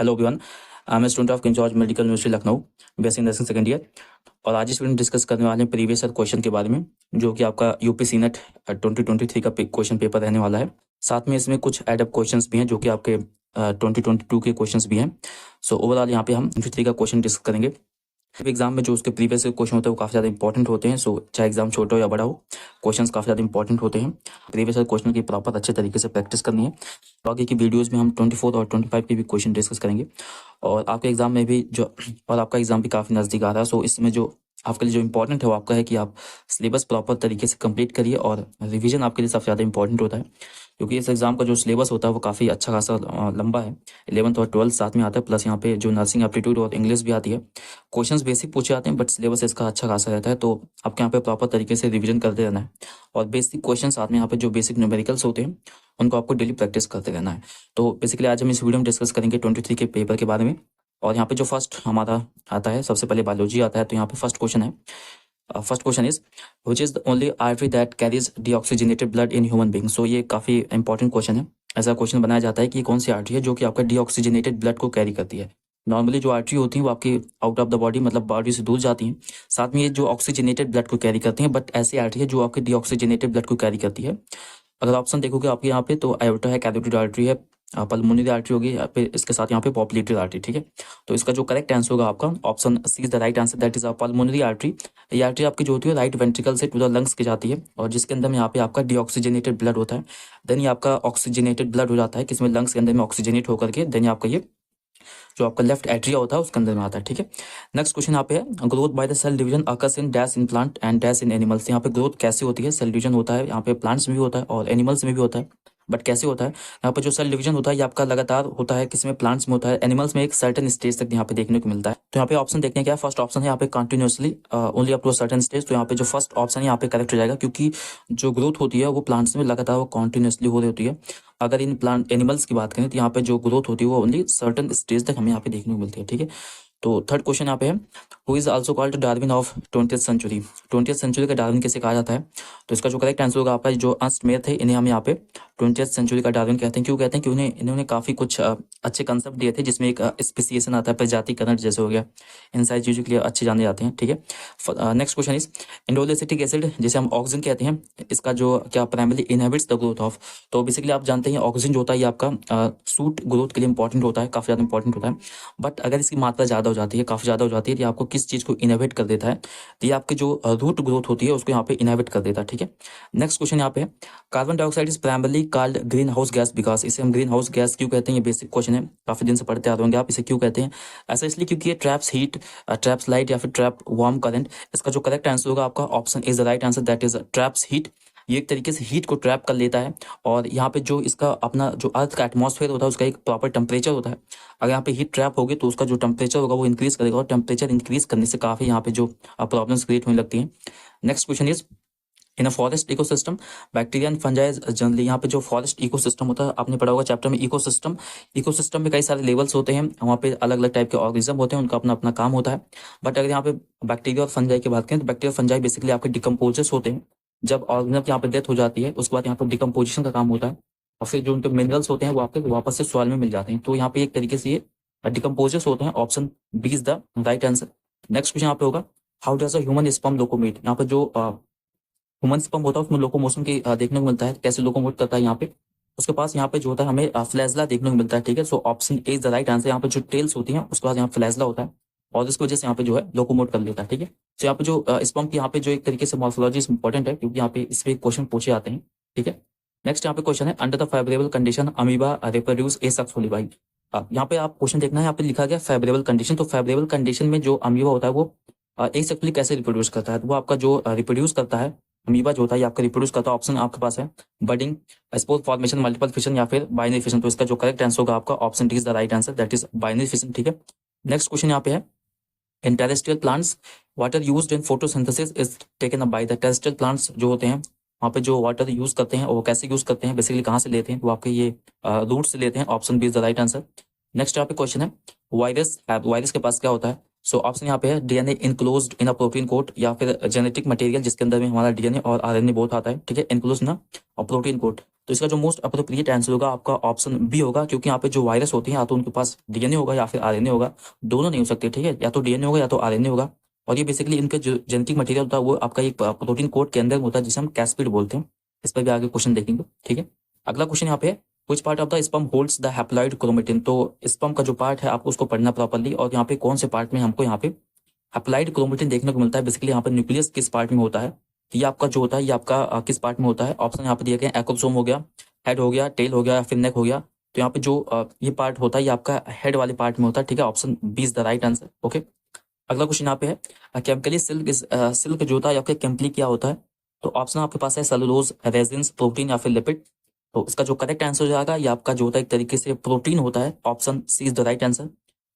Hello everyone, I am student of king George medical university Lucknow, BSc nursing second year. और आज student discuss करने वाले हैं previous year question के बारे में, जो कि आपका यूपीसी नेट 2023 का क्वेश्चन पेपर रहने वाला है। साथ में इसमें कुछ एडअप क्वेश्चंस भी हैं जो कि आपके 2022 के क्वेश्चंस भी हैं। सो ओवरऑल यहाँ पे हम 23 का क्वेश्चन डिस्कस करेंगे। एग्जाम में जो उसके प्रीवियस क्वेश्चन होते हैं वो काफ़ी ज़्यादा इंपॉर्टेंट होते हैं। सो चाहे एग्जाम छोटा हो या बड़ा हो, क्वेश्चंस काफ़ी ज़्यादा इंपॉर्टेंट होते हैं। प्रीवियस क्वेश्चन की प्रॉपर अच्छे तरीके से प्रैक्टिस करनी है। तो आगे की वीडियोस में हम 24 और 25 के भी क्वेश्चन डिस्कस करेंगे। और आपके एग्जाम में भी जो और आपका एग्जाम भी काफ़ी नज़दीक आ रहा है। सो इसमें जो आपके लिए जो इंपॉर्टेंट है वो आपका है कि आप सिलेबस प्रॉपर तरीके से कंप्लीट करिए, और रिवीजन आपके लिए सबसे ज़्यादा इंपॉर्टेंट होता है, क्योंकि इस एग्जाम का जो सिलेबस होता है वो काफ़ी अच्छा खासा लंबा है। 11th और 12th साथ में आता है, प्लस यहाँ पे जो नर्सिंग एप्टीट्यूड और इंग्लिश भी आती है। क्वेश्चंस बेसिक पूछे जाते हैं, बट सिलेबस इसका अच्छा खासा रहता है, तो आपके यहाँ पे प्रॉपर तरीके से रिवीजन करते रहना है। और बेसिक क्वेश्चन साथ में यहाँ पे जो बेसिक न्यूमेरिकल्स होते हैं उनको आपको डेली प्रैक्टिस करते रहना है। तो बेसिकली आज हम इस वीडियो में डिस्कस करेंगे 23 के पेपर के बारे में। और यहाँ पे जो फर्स्ट हमारा आता है, सबसे पहले बायोलॉजी आता है। तो यहाँ पे फर्स्ट क्वेश्चन है, first question is which is the only artery that carries deoxygenated blood in human being. So ये काफ़ी इंपॉर्टेंट क्वेश्चन है। ऐसा क्वेश्चन बनाया जाता है कि कौन सी आर्टरी है जो कि आपका डीऑक्सीजनेटेड ब्लड को कैरी करती है। नॉर्मली जो आर्टरी होती है वो आपकी आउट ऑफ द बॉडी, मतलब बॉडी से दूर जाती हैं। साथ में ये जो ऑक्सीजनेटेड ब्लड को कैरी करती हैं, बट ऐसी आर्टरी है जो आपकी डीऑक्सीजनेटेड ब्लड को कैरी करती है। अगर ऑप्शन देखोगे आपके यहाँ पे, तो आयोटा है, कैरोटिड आर्टरी है, पल्मोनरी आर्टरी होगी, या फिर इसके साथ यहाँ पे पॉपुलेटरी आर्टरी। ठीक है, तो इसका जो करेक्ट आंसर होगा आपका option C is the right answer, that is a pulmonary artery. ये आर्टरी आपकी जो होती है राइट वेंट्रिकल से टू द लंग्स की जाती है, और जिसके अंदर में यहाँ पे आपका डीऑक्सीजनेटेड ब्लड होता है। देन ये आपका ऑक्सीजनेटेड ब्लड हो जाता है, किसमें, लंग्स के अंदर में ऑक्सीजनेट होकर के, देन आपका ये जो आपका लेफ्ट एट्रिया होता है उसके अंदर में आता है। ठीक है, नेक्स्ट क्वेश्चन यहाँ पे है, growth by the cell division occurs in dash in plant and dash in animals. यहाँ पे ग्रोथ कैसे होती है, सेल डिवीजन होता है, यहाँ पे प्लांट्स में भी होता है और एनिमल्स में भी होता है, बट कैसे होता है। यहाँ पे जो सेल डिवीजन होता है ये आपका लगातार होता है, किसमें, प्लांट्स में होता है। एनिमल्स में एक सर्टेन स्टेज तक यहाँ पे देखने को मिलता है। तो यहाँ पे ऑप्शन देखते हैं क्या, फर्स्ट ऑप्शन है यहाँ पे continuously only up to certain stage. तो यहाँ पे जो फर्स्ट ऑप्शन है यहाँ पे करेक्ट हो जाएगा, क्योंकि जो ग्रोथ होती है वो प्लांट्स में लगातार वो कॉन्टिन्यूसली हो रही होती है। अगर इन प्लांट एनिमल्स की बात करें तो यहाँ पे जो ग्रोथ होती है वो ओनली सर्टेन स्टेज तक हमें यहाँ पे देखने को मिलती है। ठीक है, तो थर्ड क्वेश्चन यहाँ पे है, who is also called Darwin of 20th century. 20th century का डार्विन किसे कहा जाता है। तो इसका जो करेक्ट आंसर होगा आपका, जो अर्नस्ट मेयर थे इन्हें हम यहाँ पे 20th सेंचुरी का डार्विन कहते हैं। क्यों कहते हैं कि इन्होंने काफ़ी कुछ अच्छे कंसेप्ट दिए थे, जिसमें एक स्पेसिएशन आता है, प्रजातिकरण जैसे हो गया, इन सारी चीज़ों के लिए अच्छे जाने जाते हैं। ठीक है, नेक्स्ट क्वेश्चन इज इंडोलेसिटिक एसिड जिसे हम ऑक्सीजन कहते हैं, इसका जो क्या primary inhibits the growth of. तो बेसिकली आप जानते हैं ऑक्सीजन जो होता है ये आपका सूट ग्रोथ के लिए इंपॉर्टेंट होता है, काफ़ी ज़्यादा इंपॉर्टेंट होता है। बट अगर इसकी मात्रा ज़्यादा हो जाती है, काफ़ी ज़्यादा हो जाती है, तो आपको किस चीज़ को इनहिबिट कर देता है, तो ये आपकी जो रूट ग्रोथ होती है उसको यहाँ पे इनहिबिट कर देता है। ठीक है, नेक्स्ट क्वेश्चन यहाँ पे, carbon dioxide is primarily called green house gas because. इसे हम ग्रीन हाउस गैस क्यों कहते हैं, ये बेसिक क्वेश्चन है, काफ़ी दिन से पढ़ते आ रहे होंगे आप, इसे क्यों कहते हैं। ऐसा इसलिए क्योंकि ये ट्रैप्स हीट, ट्रैप्स लाइट या फिर ट्रैप वार्म करंट। इसका जो करेक्ट आंसर होगा आपका option is the right answer, that is traps heat. ये एक तरीके से हीट को ट्रैप कर लेता है, और यहाँ पे जो इसका अपना जो अर्थ का एटमॉस्फेयर होता है उसका एक प्रॉपर टेम्परेचर होता है। अगर यहाँ पे हीट ट्रैप होगी तो उसका जो टेम्परेचर होगा वो इंक्रीज करेगा, और टेम्परेचर इंक्रीज करने से काफ़ी यहाँ पे जो प्रॉब्लम्स क्रिएट होने लगती हैं। Next question is, in a forest ecosystem bacteria and fungi generally. यहाँ पे जो फॉरेस्ट इकोसिस्टम होता है, आपने पढ़ा होगा चैप्टर में इकोसिस्टम। इकोसिस्टम में कई सारे लेवल्स होते हैं, वहाँ पे अलग अलग टाइप के ऑर्गेनिज्म होते हैं, उनका अपना अपना काम होता है। बट अगर यहाँ पे बैक्टीरिया और फंजाई की बात करें तो बैक्टीरिया फंजाई बेसिकली आपके डिकम्पोजर्स होते हैं। जब ऑर्गेनिज्म की यहाँ पे डेथ हो जाती है उसके बाद यहाँ पर डिकम्पोजिशन का काम होता है, और फिर जो उनके मिनरल्स होते हैं वो आपके वापस से सॉइल में मिल जाते हैं। तो यहाँ पे एक तरीके से ये डिकम्पोजर्स होते हैं। Option B is the right answer. Next question यहाँ पे होगा, how does a human sperm locomote. यहाँ पे जो ह्यूमन स्पर्म होता है उसमें लोकोमोशन की देखने को मिलता है, कैसे लोकोमोट करता है यहाँ पे। उसके पास यहाँ पे जो होता है हमें फ्लैजला देखने को मिलता है। ठीक है, so option A is the right answer. यहाँ पे जो टेल्स होती हैं उसके बाद यहाँ फ्लैजला होता है, और इसकी वजह से यहाँ पे जो है लोकोमोट कर लेता है। ठीक है, तो यहाँ पे जो स्पर्म की यहाँ पे जो एक तरीके से मॉर्फोलॉजी इंपॉर्टेंट है, क्योंकि यहाँ पे इस पे क्वेश्चन पूछे जाते हैं। ठीक है, नेक्स्ट यहाँ पे क्वेश्चन है, under the favourable condition amoeba reproduce asexually by. यहाँ पे आप क्वेश्चन देखना है, यहाँ पे लिखा गया फेवरेबल कंडीशन। तो फेवरेबल कंडीशन में जो अमीबा होता है वो एसेक्सुअली कैसे रिप्रोड्यूस करता है, तो वो आपका जो रिप्रोड्यूस करता है अमीबा जो होता है आपका रिप्रोड्यूस करता है, ऑप्शन आपके पास है budding, spore formation, multiple fission या फिर बाइनरी फिशन। तो इसका जो करेक्ट आंसर होगा आपका option D is the right answer, that is binary fission. ठीक है, नेक्स्ट क्वेश्चन यहाँ पे है, in terrestrial plants water used in photosynthesis is taken up by the. Terrestrial plants जो होते हैं वहाँ पे जो वाटर यूज करते हैं वो कैसे यूज करते हैं, बेसिकली कहाँ से लेते हैं, तो आपके ये रूट से लेते हैं। Option B is the right answer. Next यहाँ पे क्वेश्चन है, वायरस के पास क्या होता है। सो ऑप्शन यहाँ पे है, DNA enclosed in a protein coat, या फिर जेनेटिक मटेरियल जिसके अंदर में हमारा डीएनए और आरएनए बोथ आता है। ठीक है, इनक्लोज ना और प्रोटीन कोट, तो इसका जो मोस्ट अप्रोप्रिएट आंसर होगा आपका ऑप्शन बी होगा, क्योंकि यहाँ पे जो वायरस होते हैं या तो उनके पास डीएनए होगा या फिर आरएनए होगा, दोनों नहीं हो सकते, ठीक है, या तो डीएनए होगा या तो आरएनए होगा। और ये बेसिकली इनके जो जेनेटिक मटेरियल होता है वो आपका एक प्रोटीन कोड के अंदर होता है जिसे हम कैस्पिड बोलते हैं। इस पर भी आगे क्वेश्चन देखेंगे, ठीक है। अगला क्वेश्चन यहाँ पे है, which part of the sperm holds the haploid chromatin. तो स्पर्म का जो पार्ट है आपको उसको पढ़ना प्रॉपर्ली, और यहाँ पे कौन से पार्ट में हमको यहाँ पे हैप्लॉइड क्रोमेटिन देखने को मिलता है। बेसिकली यहाँ पे न्यूक्लियस किस पार्ट में होता है, ये आपका जो होता है ये आपका किस पार्ट में होता है। ऑप्शन यहाँ पे दिए गए, एक्रोसोम हो गया, हेड हो गया, टेल हो गया, या फिर नेक हो गया। तो यहाँ पे जो ये पार्ट होता है ये आपका हेड वाले पार्ट में होता है, ठीक है। Option B is the right answer, okay. अगला क्वेश्चन यहाँ पे है, केमिकली सिल्क जो होता है आपके केमिकली क्या होता है। तो ऑप्शन आपके पास है सेलुलोज, रेजिन्स, प्रोटीन या फिर लिपिड। तो इसका जो करेक्ट आंसर हो जाएगा ये आपका जो होता है एक तरीके से प्रोटीन होता है। Option C is the right answer.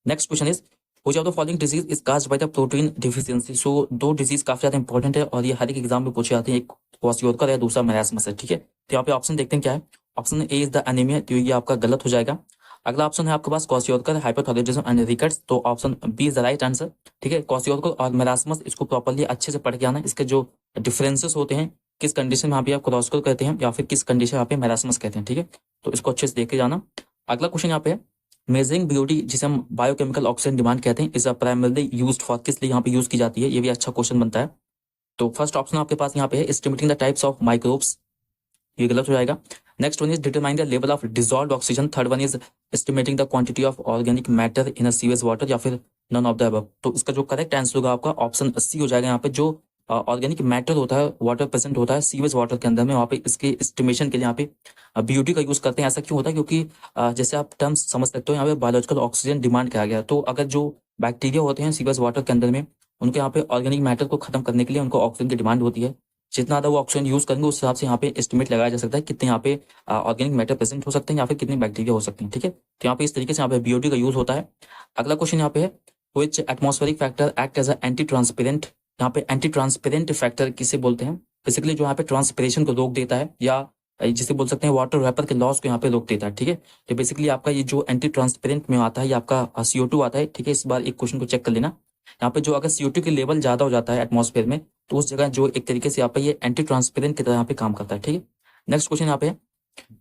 Next question is, which of the following disease is caused by the protein deficiency. So दो डिजीज काफी ज्यादा इंपॉर्टेंट है और ये हर एक एग्जाम में पूछे जाते हैं, एक क्वाशियोरकर है, दूसरा मैरास्मस है, ठीक है। तो यहाँ पे ऑप्शन देखते हैं क्या है। Option A is the anaemia, तो ये आपका गलत हो जाएगा। अगला ऑप्शन है आपके पास क्वाशियोरकर, हाइपोथायरॉयडिज्म एंड रिकेट्स। तो option B is the right answer, ठीक है। क्वाशियोरकर और मैरास्मस इसको प्रॉपर्ली अच्छे से पढ़ के आना, इसके जो डिफरेंसेस होते हैं, किस कंडीशन में यहाँ पे आप क्वाशियोरकर कहते हैं या फिर किस कंडीशन यहाँ पे मैरास्मस कहते हैं, ठीक है। तो इसको अच्छे से देख के जाना। अगला क्वेश्चन यहाँ पे है, मेजरिंग ब्यूटी जिसे हम बायोकेमिकल ऑक्सीजन डिमांड कहते हैं, is a primarily used for, किस लिए यहाँ पे यूज की जाती है, ये भी अच्छा क्वेश्चन बनता है। तो फर्स्ट ऑप्शन आपके पास यहाँ पे है, estimating the types of microbes, ये गलत हो जाएगा। Next one is determine the level of dissolved oxygen. Third one is estimating the quantity of organic matter in a sewage water, या फिर नन ऑफ द अबव। तो इसका जो correct answer होगा आपका ऑप्शन सी हो जाएगा। यहाँ पे जो ऑर्गेनिक मैटर होता है, वाटर प्रेजेंट होता है सीवेज वाटर के अंदर में, वहाँ पे इसके एस्टिमेशन के लिए यहाँ पे ब्यूटी का यूज करते हैं। ऐसा क्यों होता है, क्योंकि जैसे आप टर्म्स समझ सकते हो, यहाँ पे बायोलॉजिकल ऑक्सीजन डिमांड किया गया। तो अगर जो बैक्टीरिया होते हैं सीवेज वाटर के अंदर में, उनके यहाँ पे ऑर्गेनिक मैटर को खत्म करने के लिए उनको ऑक्सीजन की डिमांड होती है। जितना ज़्यादा वो ऑक्सीजन यूज करेंगे उस हिसाब से यहाँ पे एस्टिमेट लगाया जा सकता है कितने यहाँ पे ऑर्गेनिक मैटर प्रेजेंट हो सकते हैं या फिर कितने बैक्टीरिया हो सकते हैं, ठीक है। तो यहाँ पे इस तरीके से यहाँ पे बीओटी का यूज होता है। अगला क्वेश्चन यहाँ पे है, which atmospheric factor act as a anti transparent. यहाँ पे एंटी ट्रांसपेरेंट फैक्टर किसे बोलते हैं, बेसिकली जो यहाँ पे ट्रांसपिरेशन को रोक देता है, या जिसे बोल सकते हैं वाटर वेपर के लॉस को यहाँ पे रोक देता है, ठीक है। तो बेसिकली आपका ये जो एंटी ट्रांसपेरेंट में आता है ये आपका CO2 आता है, ठीक है। इस बार एक क्वेश्चन को चेक कर लेना, यहाँ पे जो अगर CO2 की लेवल ज्यादा हो जाता है एटमॉस्फेयर में, तो उस जगह जो एक तरीके से यहाँ पे ये एंटी ट्रांसपेरेंट की तरह यहाँ पे काम करता है, ठीक है। नेक्स्ट क्वेश्चन यहाँ पे,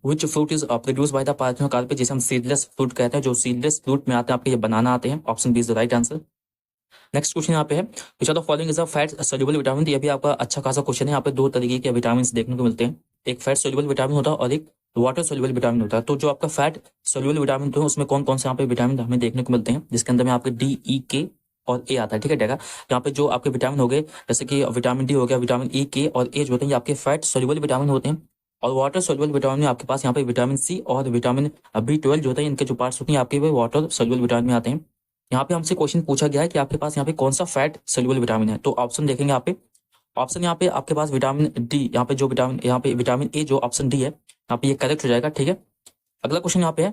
which fruit is produce by the parthenocarpy, जिसे हम सीडलेस फ्रूट कहते हैं, जो सीडलेस फ्रूट में आते हैं आपके ये बनाना आते हैं। Option B is the right answer. Next question यहाँ पे है, which of the following is a fat soluble vitamin. ये भी आपका अच्छा खासा क्वेश्चन है। यहाँ पे दो तरीके के विटामिन देखने को मिलते हैं, एक फैट सोल्यूबल विटामिन होता है और एक वाटर सोल्यूबल विटामिन होता है। तो जो आपका फैट सोल्यूबल विटामिन तो है उसमें कौन कौन से यहाँ पे विटामिन हमें देखने को मिलते हैं, जिसके अंदर में आपके DE, K और A आता है, ठीक है। डेगा यहाँ पे जो आपके विटामिन हो गए, जैसे कि विटामिन डी हो गया, विटामिन E, K और A जो होते हैं ये आपके फैट सोल्यूबल विटामिन होते हैं। और वाटर सोल्यूबल विटामिन में आपके पास यहाँ पे विटामिन C और विटामिन B12 जो होता है, इनके जो पार्ट्स होते हैं आपके वो वाटर सोल्यूबल विटामिन में आते हैं। यहाँ पे हमसे क्वेश्चन पूछा गया है कि आपके पास यहाँ पे कौन सा फैट सोल्यूबल विटामिन है। तो ऑप्शन देखेंगे यहाँ पे, ऑप्शन यहाँ पे आपके पास विटामिन डी, यहाँ पे जो विटामिन यहाँ पे विटामिन ए जो ऑप्शन डी है यहाँ पे ये करेक्ट हो जाएगा, ठीक है। अगला क्वेश्चन यहाँ पे है,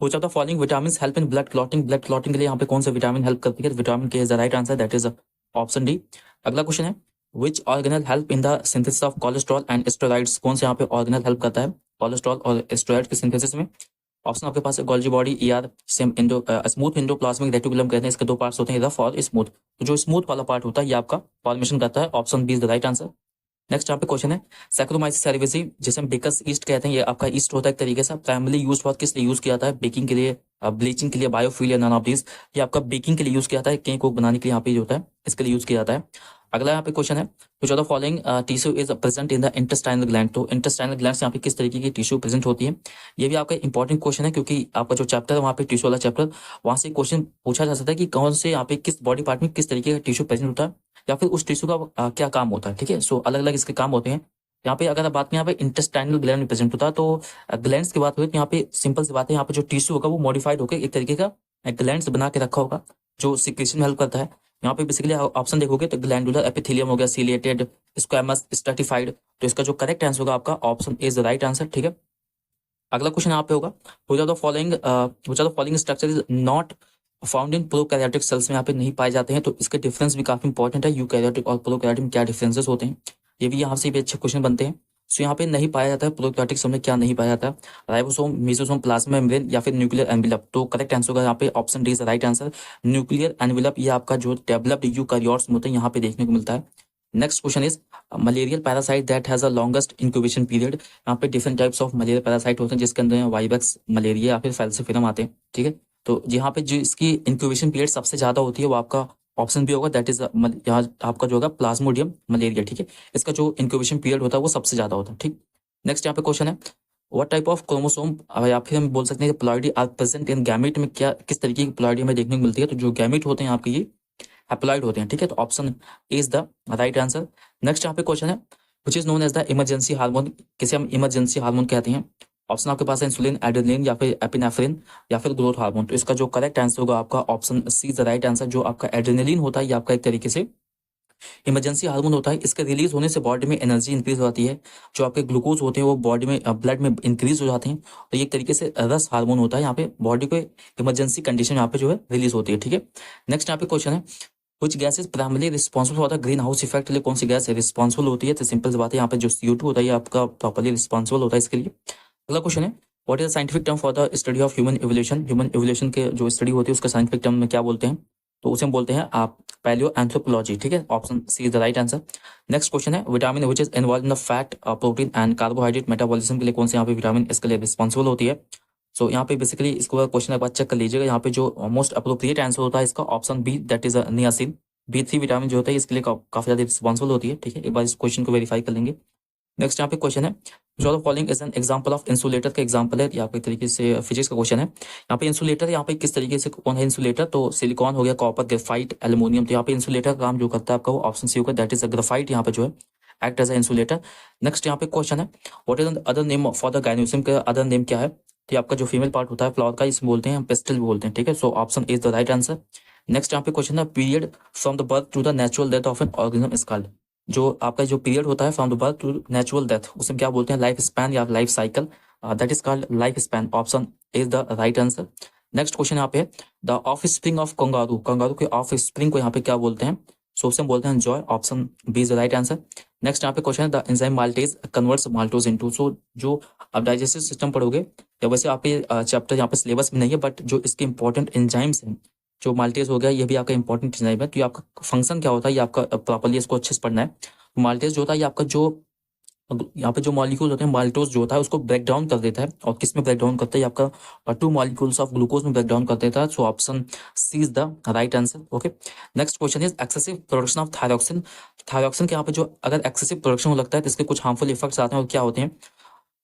which of the following vitamins help in blood clotting. Blood clotting के लिए यहाँ पे कौन सा विटामिन हेल्प करती है, विटामिन के is the right answer, that is option D. अगला क्वेश्चन है, which organelle help in the synthesis of cholesterol and steroids. कौन से यहाँ पे ऑर्गेनल हेल्प करता है कोलेस्ट्रॉल और स्टेरॉइड के सिंथेसिस में। ऑप्शन आपके पास है Golgi body, ER, same smooth endoplasmic reticulum कहते हैं, इसके दो पार्ट्स होते हैं, रफ और स्मूथ। तो जो स्मूथ वाला पार्ट होता है ये आपका फॉर्मेशन करता है। Option B is the right answer. Next यहाँ पे क्वेश्चन है, सैक्रोमाइसिस सेरेविसी जिसे हम बेकर्स ईस्ट कहते हैं, ये आपका ईस्ट होता है एक तरीके से, प्राइमरली यूज फॉर किस लिए यूज किया जाता है, बेकिंग के लिए, ब्लीचिंग के लिए, बायोफ्यूल या नन ऑफ दीज। ये आपका बेकिंग के लिए यूज किया जाता है, केक कोक बनाने के लिए यहाँ पे जो होता है इसके लिए यूज किया जाता है। अगला यहाँ पे क्वेश्चन है, which of the following tissue is present in the intestinal gland. तो इंटेस्टाइनल ग्लैंड यहाँ पे किस तरीके की टिश्यू प्रेजेंट होती है, ये भी आपका इंपॉर्टेंट क्वेश्चन है, क्योंकि आपका जो चैप्टर है वहाँ पे टिश्यू वाला चैप्टर, वहाँ से क्वेश्चन पूछा जा सकता है कि कौन से यहाँ पे किस बॉडी पार्ट में किस तरीके का टिश्यू प्रेजेंट होता है, या फिर उस टिश्यू का क्या काम होता है, ठीक है। सो अलग अलग इसके काम होते हैं। यहाँ पे अगर बात करें यहाँ पे इंटेस्टाइनल ग्लैंड में प्रेजेंट होता है, तो ग्लैंड्स की बात हुई तो यहाँ पे सिंपल सी बात है, यहाँ पे जो टिश्यू होगा वो मॉडिफाइड होकर एक तरीके का ग्लैंड्स बना के रखा होगा जो सिक्रेशन में हेल्प करता है। यहाँ पे बेसिकली ऑप्शन देखोगे तो ग्लैंडुलर एपिथेलियम हो गया, सिलिएटेड, स्क्वैमस, स्ट्रैटिफाइड। तो इसका जो करेक्ट आंसर होगा आपका option A is the right answer, ठीक है। अगला क्वेश्चन यहाँ पे होगा, which of the following structure is not found in prokaryotic cells में यहाँ पे नहीं पाए जाते हैं। तो इसके डिफरेंस भी काफी इंपॉर्टेंट है, यूकैरियोटिक और प्रोकैरियोटिक में क्या डिफरेंसेस होते हैं, ये भी यहाँ से भी अच्छे क्वेश्चन बनते हैं। सो यहाँ पे नहीं पाया जाता है प्रोकैरियोटिक सेल में, क्या नहीं पाया जाता है, राइबोसोम, मेसोसोम, प्लाज्मा मेम्ब्रेन या फिर न्यूक्लियर एनवेलप। तो करेक्ट आंसर होगा यहाँ पे option D is the right answer, nuclear envelope. ये आपका जो डेवलप्ड यूकैरियोट्स में होते हैं यहाँ पे देखने को मिलता है। Next question is malarial parasite that has a longest incubation period. यहाँ पे different types of malaria parasite होते हैं जिसके अंदर वाइबैक्स मलेरिया या फिर फैल्सिफेरम आते हैं, ठीक है। तो यहाँ पे जो इसकी इंक्यूबेशन पीरियड सबसे ज्यादा होती है वो आपका ऑप्शन भी होगा, दैट इज यहाँ आपका जो होगा प्लाज्मोडियम मलेरिया, ठीक है। इसका जो इंक्यूबेशन पीरियड होता है वो सबसे ज्यादा होता है, ठीक। नेक्स्ट यहाँ पे क्वेश्चन है व्हाट टाइप ऑफ क्रोमोसोम, या फिर हम बोल सकते हैं ploidy are present in gamete में, क्या किस तरीके की प्लॉइडी हमें देखने को मिलती है। तो जो गैमेट होते हैं आपके ये हैप्लॉइड होते हैं, ठीक है। तो option A is the right answer. Next यहाँ पे क्वेश्चन है which is known as the emergency hormone, किसे हम इमरजेंसी हार्मोन कहते हैं। ऑप्शन आपके पास है इंसुलिन, एड्रेनलिन या फिर एपिनेफ्रिन या फिर ग्रोथ हार्मोन। तो इसका जो करेक्ट आंसर होगा आपका option C is the right answer. जो आपका एड्रेनलिन होता है ये आपका एक तरीके से इमरजेंसी हार्मोन होता है। इसके रिलीज होने से बॉडी में एनर्जी इंक्रीज हो जाती है, जो आपके ग्लूकोज होते हैं वो बॉडी में ब्लड में इंक्रीज हो जाते हैं। और ये एक तरीके से रस हार्मोन होता है, यहाँ पे बॉडी को इमरजेंसी कंडीशन यहाँ पे जो है रिलीज होती है, ठीक है। नेक्स्ट यहाँ पे क्वेश्चन है कुछ गैसेज प्राइमरली रिस्पॉन्सिबल होता है ग्रीन हाउस इफेक्ट के लिए, कौन सी गैस रिस्पॉन्सिबल होती है। तो सिंपल सी बात है, यहाँ पे जो CO2 होता है ये आपका प्रॉपर्ली रिस्पॉन्सिबल होता है इसके लिए। अगला क्वेश्चन है what is the scientific term for the study of human evolution. Human evolution के जो स्टडी होती है उसका साइंटिफिक टर्म में क्या बोलते हैं। तो उसे हम बोलते हैं आप पैलियो एंथ्रोपोलॉजी, ठीक है। Option C is the right answer. Next question है vitamin which is involve in the fat protein and carbohydrate metabolism के लिए कौन से यहाँ पे विटामिन इसके लिए रिस्पॉन्सिबल होती है। सो यहाँ पे बेसिकली इसको क्वेश्चन एक बार चेक कर लीजिएगा, यहाँ पे जो मोस्ट अप्रोप्रिएट आंसर होता है इसका option B, that is niacin. B3 vitamin जो होता है इसके लिए काफी ज्यादा रिस्पॉन्सिबल होती है, ठीक है। एक बार इस क्वेश्चन को वेरीफाई कर लेंगे। नेक्स्ट यहाँ पे क्वेश्चन है जो following is an example of insulator का एग्जांपल है, यहाँ पे एक तरीके से फिजिक्स का क्वेश्चन है। यहाँ पे इंसुलेटर यहाँ पे किस तरीके से कौन है इंसुलेटर, तो सिलिकॉन हो गया, कॉपर, ग्रेफाइट, एल्यूमिनियम। तो यहाँ पे इंसुलेटर का काम जो करता है आपका वो ऑप्शन सी होगा, दैट इज ग्रेफाइट यहाँ पे जो है act as a insulator. Next यहाँ पे क्वेश्चन है what is other name for the gynoecium का अदर नेम क्या है। तो आपका जो फीमेल पार्ट होता है फ्लावर का इसमें बोलते हैं हम पेस्टल बोलते हैं, ठीक है। So option is the right answer. Next यहाँ पे क्वेश्चन है period from the birth to the natural death of an organism is called. जो आपका जो पीरियड होता है from the birth to natural death उसे क्या बोलते हैं, लाइफ स्पैन या life cycle, that is called life span. Option is the right answer. Next question यहाँ पे the offspring of kangaroo, kangaroo के ऑफ स्प्रिंग को यहाँ पे क्या बोलते हैं। सो उसे हम बोलते हैं जॉय। Option B is the right answer. Next यहाँ पे क्वेश्चन है the enzyme maltase converts maltose into. So जो आप डाइजेस्टिव सिस्टम पढ़ोगे या वैसे आपके चैप्टर यहाँ पे सिलेबस में नहीं है, बट जो इसके इंपॉर्टेंट एंजाइम्स हैं, जो माल्टेज हो गया ये भी आपका इंपॉर्टेंट एंजाइम है। तो ये आपका फंक्शन क्या होता है ये आपका प्रॉपर्ली इसको अच्छे से पढ़ना है। माल्टेज जो होता है ये आपका जो यहाँ पे जो मॉलिक्यूल होते हैं माल्टोज जो होता है उसको ब्रेक डाउन कर देता है, और किस में ब्रेक डाउन करता है ये आपका 2 मॉलिक्यूल्स ऑफ ग्लूकोज में ब्रेक डाउन कर देता है। So option C is the right answer, okay. Next question is excessive production of thyroxine. Thyroxine के यहाँ पे जो अगर एक्सेसिव प्रोडक्शन हो लगता है तो इसके कुछ हार्मफुल इफेक्ट्स आते हैं, और क्या होते हैं।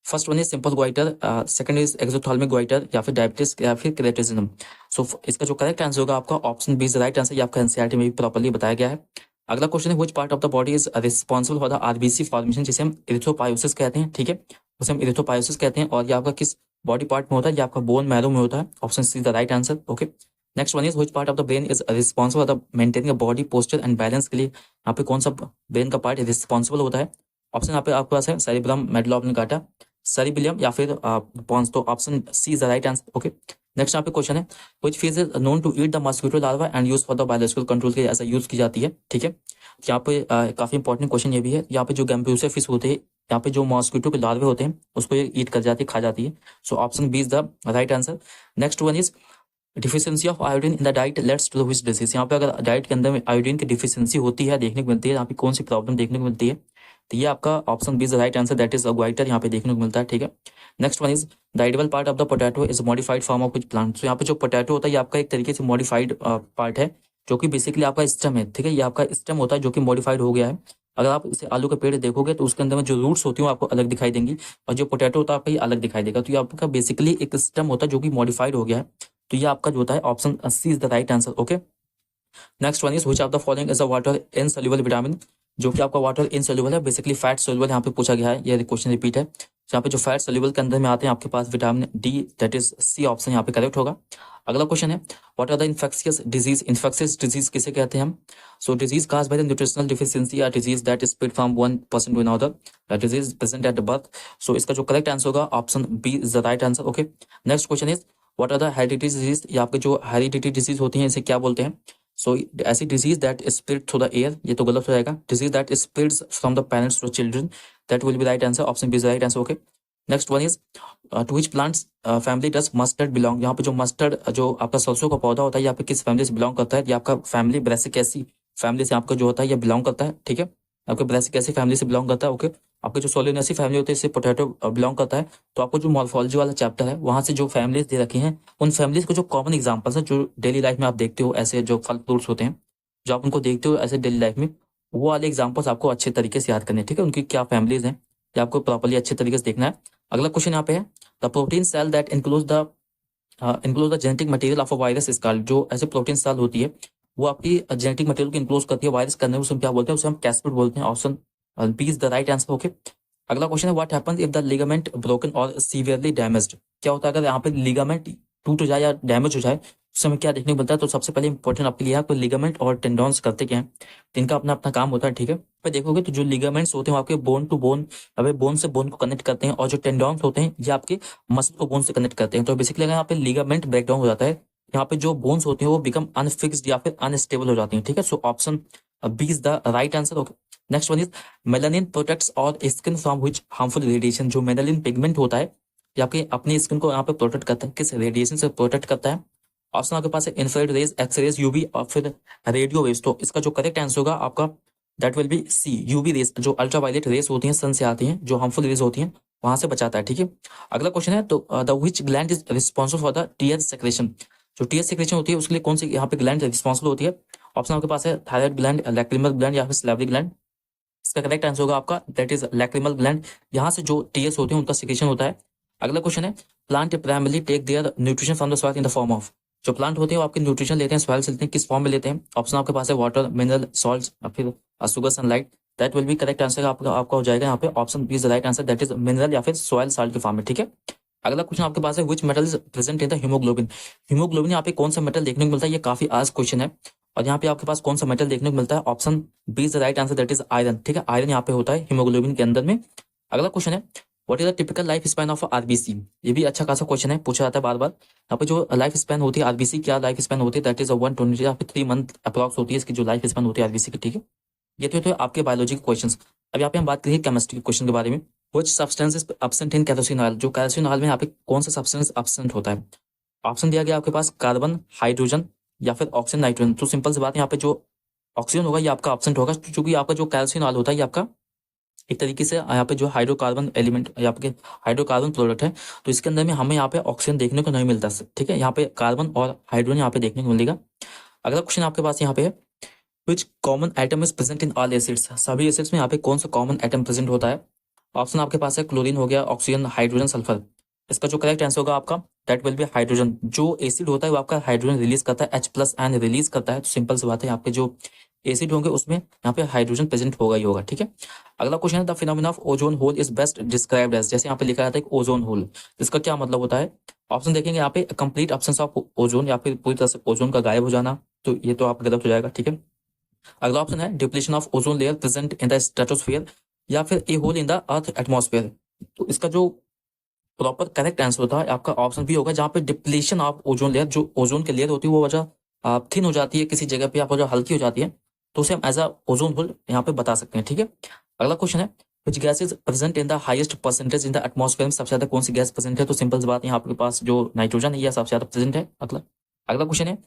First one is simple goitre, second is exophthalmic goitre या फिर डायबिटीज या फिर क्रेटिज्म। सो इसका जो करेक्ट आंसर होगा आपका option B is the right answer. ये आपका एनसीईआरटी में भी प्रॉपर्ली बताया गया है। अगला क्वेश्चन है which part of the body is responsible for the RBC formation, जिसे हम इरिथ्रोपायोसिस कहते हैं, ठीक है। उसे हम इरिथ्रोपायोसिस कहते हैं, और ये आपका किस बॉडी पार्ट में होता है, ये आपका बोन मैरो में होता है। Option C is the right answer, okay. Next one is which part of the brain is responsible for the maintaining body posture and balance के लिए यहाँ पे कौन सा ब्रेन का पार्ट रिस्पॉन्सिबल होता है। ऑप्शन यहाँ पे आपके पास है सेरिब्रम, मेडुला ऑब्लिंगेटा, सेरिबिलियम या फिर पॉन्स। तो option C is the right answer, okay. Next यहाँ पे क्वेश्चन है which fish is known to eat the mosquito larva and use for the biological control के लिए ऐसा यूज की जाती है, ठीक है। यहाँ पे काफी इंपॉर्टेंट क्वेश्चन ये भी है। यहाँ पे जो गैम्ब्यूसिया फिश होते हैं यहाँ पे जो मॉस्किटो के लार्वे होते हैं उसको ये ईट कर जाती है, खा जाती है। So option B is the right answer. Next one is deficiency of iodine in the diet leads to the which disease. यहाँ पे अगर डाइट के अंदर में आयोडीन की डिफिशियंसी होती है देखने को मिलती है, यहाँ पे कौन सी प्रॉब्लम देखने को मिलती है। तो ये आपका option B is the right answer, that is goitre यहाँ पे देखने को मिलता है, ठीक है। Next one is the edible part of the potato is modified form of which plant. तो यहाँ पे जो पोटैटो होता है ये आपका एक तरीके से मॉडिफाइड पार्ट है, जो कि बेसिकली आपका स्टेम है, ठीक है। ये आपका स्टेम होता है जो कि मॉडिफाइड हो गया है। अगर आप इसे आलू के पेड़ देखोगे तो उसके अंदर में जो रूट्स होती हैं आपको अलग दिखाई देंगी, और जो पोटैटो होता है आपका ये अलग दिखाई देगा। तो ये आपका बेसिकली एक स्टेम होता है जो कि मॉडिफाइड हो गया है। तो ये आपका जो होता है option C is the right answer, okay. Next one is which of the following is a water insoluble vitamin, जो कि आपका वाटर इनसॉल्युबल है, बेसिकली फैट सोल्युबल यहाँ पे पूछा गया है, ये क्वेश्चन रिपीट है। यहाँ पे जो फैट सोल्युबल के अंदर में आते हैं आपके पास vitamin D, that is C option यहाँ पे करेक्ट होगा। अगला क्वेश्चन है what are the infectious disease. Infectious disease किसे कहते हैं हम। So disease caused by the nutritional deficiency या disease that spread from one person to another, that disease present at birth. So इसका जो करेक्ट आंसर होगा option B is the right answer, okay. Next question is what are the hereditary disease, या आपके जो hereditary disease होती हैं इसे क्या बोलते हैं। सो ऐसी disease that spread through the air, ये तो गलत हो जाएगा। Disease that spreads from the parents to children, that will be right answer, option B is the right answer, okay. Next one is to which plants family does mustard belong. यहाँ पे जो mustard जो आपका सरसों का पौधा होता है यहाँ पे किस फैमिली से बिलोंग करता है, ये आपका फैमिली ब्रेसिकेसी फैमिली से आपका जो होता है ये बिलोंग करता है, ठीक है। आपके ब्रासिकेसी फैमिली से बिलोंग करता है। ओके, आपके जो सोलेनेसी फैमिली होती है इससे पोटैटो बिलोंग करता है। तो आपको जो मॉर्फोलॉजी वाला चैप्टर है वहां से जो फैमिलीज दे रखी हैं उन फैमिलीज को जो कॉमन एग्जांपल्स हैं जो डेली लाइफ में आप देखते हो, ऐसे जो फल फ्रूट्स होते हैं जो आप उनको देखते हो ऐसे डेली लाइफ में, वो वाले एग्जाम्पल्स आपको अच्छे तरीके से याद करने हैं। ठीक है, उनकी क्या फैमिलीज हैं ये आपको प्रॉपर्ली अच्छे तरीके से देखना है। अगला क्वेश्चन यहाँ पे है, the protein cell that include the genetic material of a virus is called. जो ऐसे प्रोटीन सेल होती है वो आपकी जेनेटिक मटेरियल को इंक्लोज करती है वायरस करने में, उसे हम क्या बोलते हैं, उसे हम कैस्पिड बोलते हैं। Option B is the right answer. Okay, अगला क्वेश्चन है, what happens if the ligament broken और सीवियरली डैमेज्ड। क्या होता है अगर यहाँ पे लिगामेंट टूट जाए या डैमेज हो जाए, उस समय क्या देखने को मिलता है। तो सबसे पहले इंपॉर्टेंट आपके लिए आपको लिगामेंट और टेंडॉन्स करते क्या है, तो इनका अपना अपना काम होता है। ठीक है, पे देखोगे तो जो लिगामेंट्स होते हैं वो आपके बोन टू बोन, अबे बोन से बोन को कनेक्ट करते हैं, और जो टेंडॉन्स होते हैं ये आपके मसल को बोन से कनेक्ट करते हैं। तो बेसिकली अगर यहाँ पे लिगामेंट ब्रेकडाउन हो जाता है, यहाँ पे जो बोन्स होती हैं वो बिकम अनफिक्स्ड या फिर अनस्टेबल हो जाती हैं। ठीक है, so option B is the right answer. Okay, next one is, melanin protects our skin from which harmful radiation. जो मेलानिन पिगमेंट होता है ये आपके अपनी स्किन को यहाँ पे प्रोटेक्ट करता है, किस रेडिएशन से प्रोटेक्ट करता है। ऑप्शन आपके पास है इंफ्रारेड रेज, एक्सरेज, यूवी और फिर रेडियो वेव्स। तो इसका जो करेक्ट आंसर होगा आपका that will be C, UV rays. जो अल्ट्रावायलेट रेज होती हैं सन से आती हैं, जो हार्मफुल रेज होती हैं वहां से बचाता है। ठीक है, अगला क्वेश्चन है, तो the which gland is responsible for the tear secretion. जो टीयर सेक्रेशन होती है उसके लिए कौन सी यहाँ पे ग्लैंड रिस्पॉन्सिबल होती है। ऑप्शन आपके पास है थायराइड ग्लैंड, लैक्रिमल ग्लैंड या फिर सैलिवरी ग्लैंड। इसका करेक्ट आंसर होगा आपका दैट इज लैक्रिमल ग्लैंड। यहाँ से जो टीएस होते हैं उनका सिक्रेशन होता है। अगला क्वेश्चन है, plant primarily take their nutrition from the soil in the form of. जो प्लांट होते हैं वो आपके न्यूट्रिशन लेते हैं सॉइल से, लेते हैं किस फॉर्म में लेते हैं। ऑप्शन आपके पास है वाटर, मिनरल, सॉल्ट या फिर sugar, sunlight. That will be correct answer आपका हो जाएगा यहाँ पे option B is the right answer, that is mineral या फिर सॉइल साल्ट के फॉर्म में। ठीक है, अगला क्वेश्चन आपके पास है, which metal is present in the haemoglobin. Haemoglobin यहाँ पे कौन सा मेटल देखने को मिलता है, ये काफी आसान क्वेश्चन है। और यहाँ पे आपके पास कौन सा मेटल देखने को मिलता है, option B is the right answer, that is iron. ठीक है, आयरन यहाँ पे होता है हीमोग्लोबिन के अंदर में। अगला क्वेश्चन है, what is the typical life span of RBC. ये भी अच्छा खासा क्वेश्चन है, पूछा जाता है बार बार। यहाँ पे जो लाइफ स्पैन होती है आरबीसी, क्या लाइफ स्पैन होती है, दैट इज 120 या फिर 3 मंथ अप्रॉक्स होती है इसकी जो लाइफ स्पैन होती है आरबीसी की। ठीक है, ये तो आपके बायोलॉजी के क्वेश्चन। अब यहाँ पे हम बात करेंगे केमिस्ट्री के क्वेश्चन के बारे में। Which substance is absent in kerosene oil. जो केरोसिन ऑयल में यहाँ पे कौन सा सब्सटेंस एब्सेंट होता है। ऑप्शन दिया गया आपके पास कार्बन, हाइड्रोजन या फिर ऑक्सीजन, नाइट्रोजन। तो सिंपल सी बात है, यहाँ पे जो ऑक्सीजन होगा ये आपका एब्सेंट होगा, क्योंकि आपका जो केरोसिन ऑयल होता है ये आपका एक तरीके से यहाँ पे जो हाइड्रोकार्बन एलिमेंट या आपके हाइड्रोकार्बन प्रोडक्ट है, तो इसके अंदर में हमें यहाँ पे ऑक्सीजन देखने को नहीं मिलता। ठीक है, यहाँ पे कार्बन और हाइड्रोजन यहाँ पे देखने को मिलेगा। अगला क्वेश्चन आपके पास यहाँ पे है, which common item is present in all acids. सभी एसिड्स में यहाँ पे कौन सा कॉमन आइटम प्रेजेंट होता है। ऑप्शन आपके पास है क्लोरीन हो गया, ऑक्सीजन, हाइड्रोजन, सल्फर। इसका जो करेक्ट आंसर होगा आपका दैट विल बी हाइड्रोजन। जो एसिड होता है वो आपका हाइड्रोजन रिलीज करता है, H+N रिलीज करता है। तो सिंपल सी बात है, आपके जो एसिड होंगे उसमें यहाँ पे हाइड्रोजन प्रेजेंट होगा ही होगा। ठीक है, अगला क्वेश्चन है, the phenomena of ozone hole is best described as. जैसे यहाँ पे लिखा जाता है ओजोन होल, इसका क्या मतलब होता है। ऑप्शन देखेंगे यहाँ पे कंप्लीट एब्सेंस ऑफ ओजोन या फिर पूरी तरह से ओजोन का गायब हो जाना, तो ये तो आप गलत हो जाएगा। ठीक है, अगला ऑप्शन है depletion of ozone layer present in the stratosphere या फिर a hole in the earth atmosphere. तो इसका जो प्रॉपर करेक्ट आंसर होता है आपका ऑप्शन बी होगा, जहाँ पे डिप्लीशन ऑफ ओजोन लेयर, जो ओजोन की लेयर होती है वो वजह थिन हो जाती है किसी जगह पे, आप वजह हल्की हो जाती है, तो उसे हम एज अ ओजोन होल यहाँ पे बता सकते हैं। ठीक है, अगला क्वेश्चन है, which gas is present in the highest percentage in the atmosphere. में सबसे ज्यादा कौन सी गैस प्रेजेंट है। तो सिंपल सी बात है, यहाँ आपके पास जो नाइट्रोजन है यह सबसे ज्यादा प्रेजेंट है। अगला क्वेश्चन है,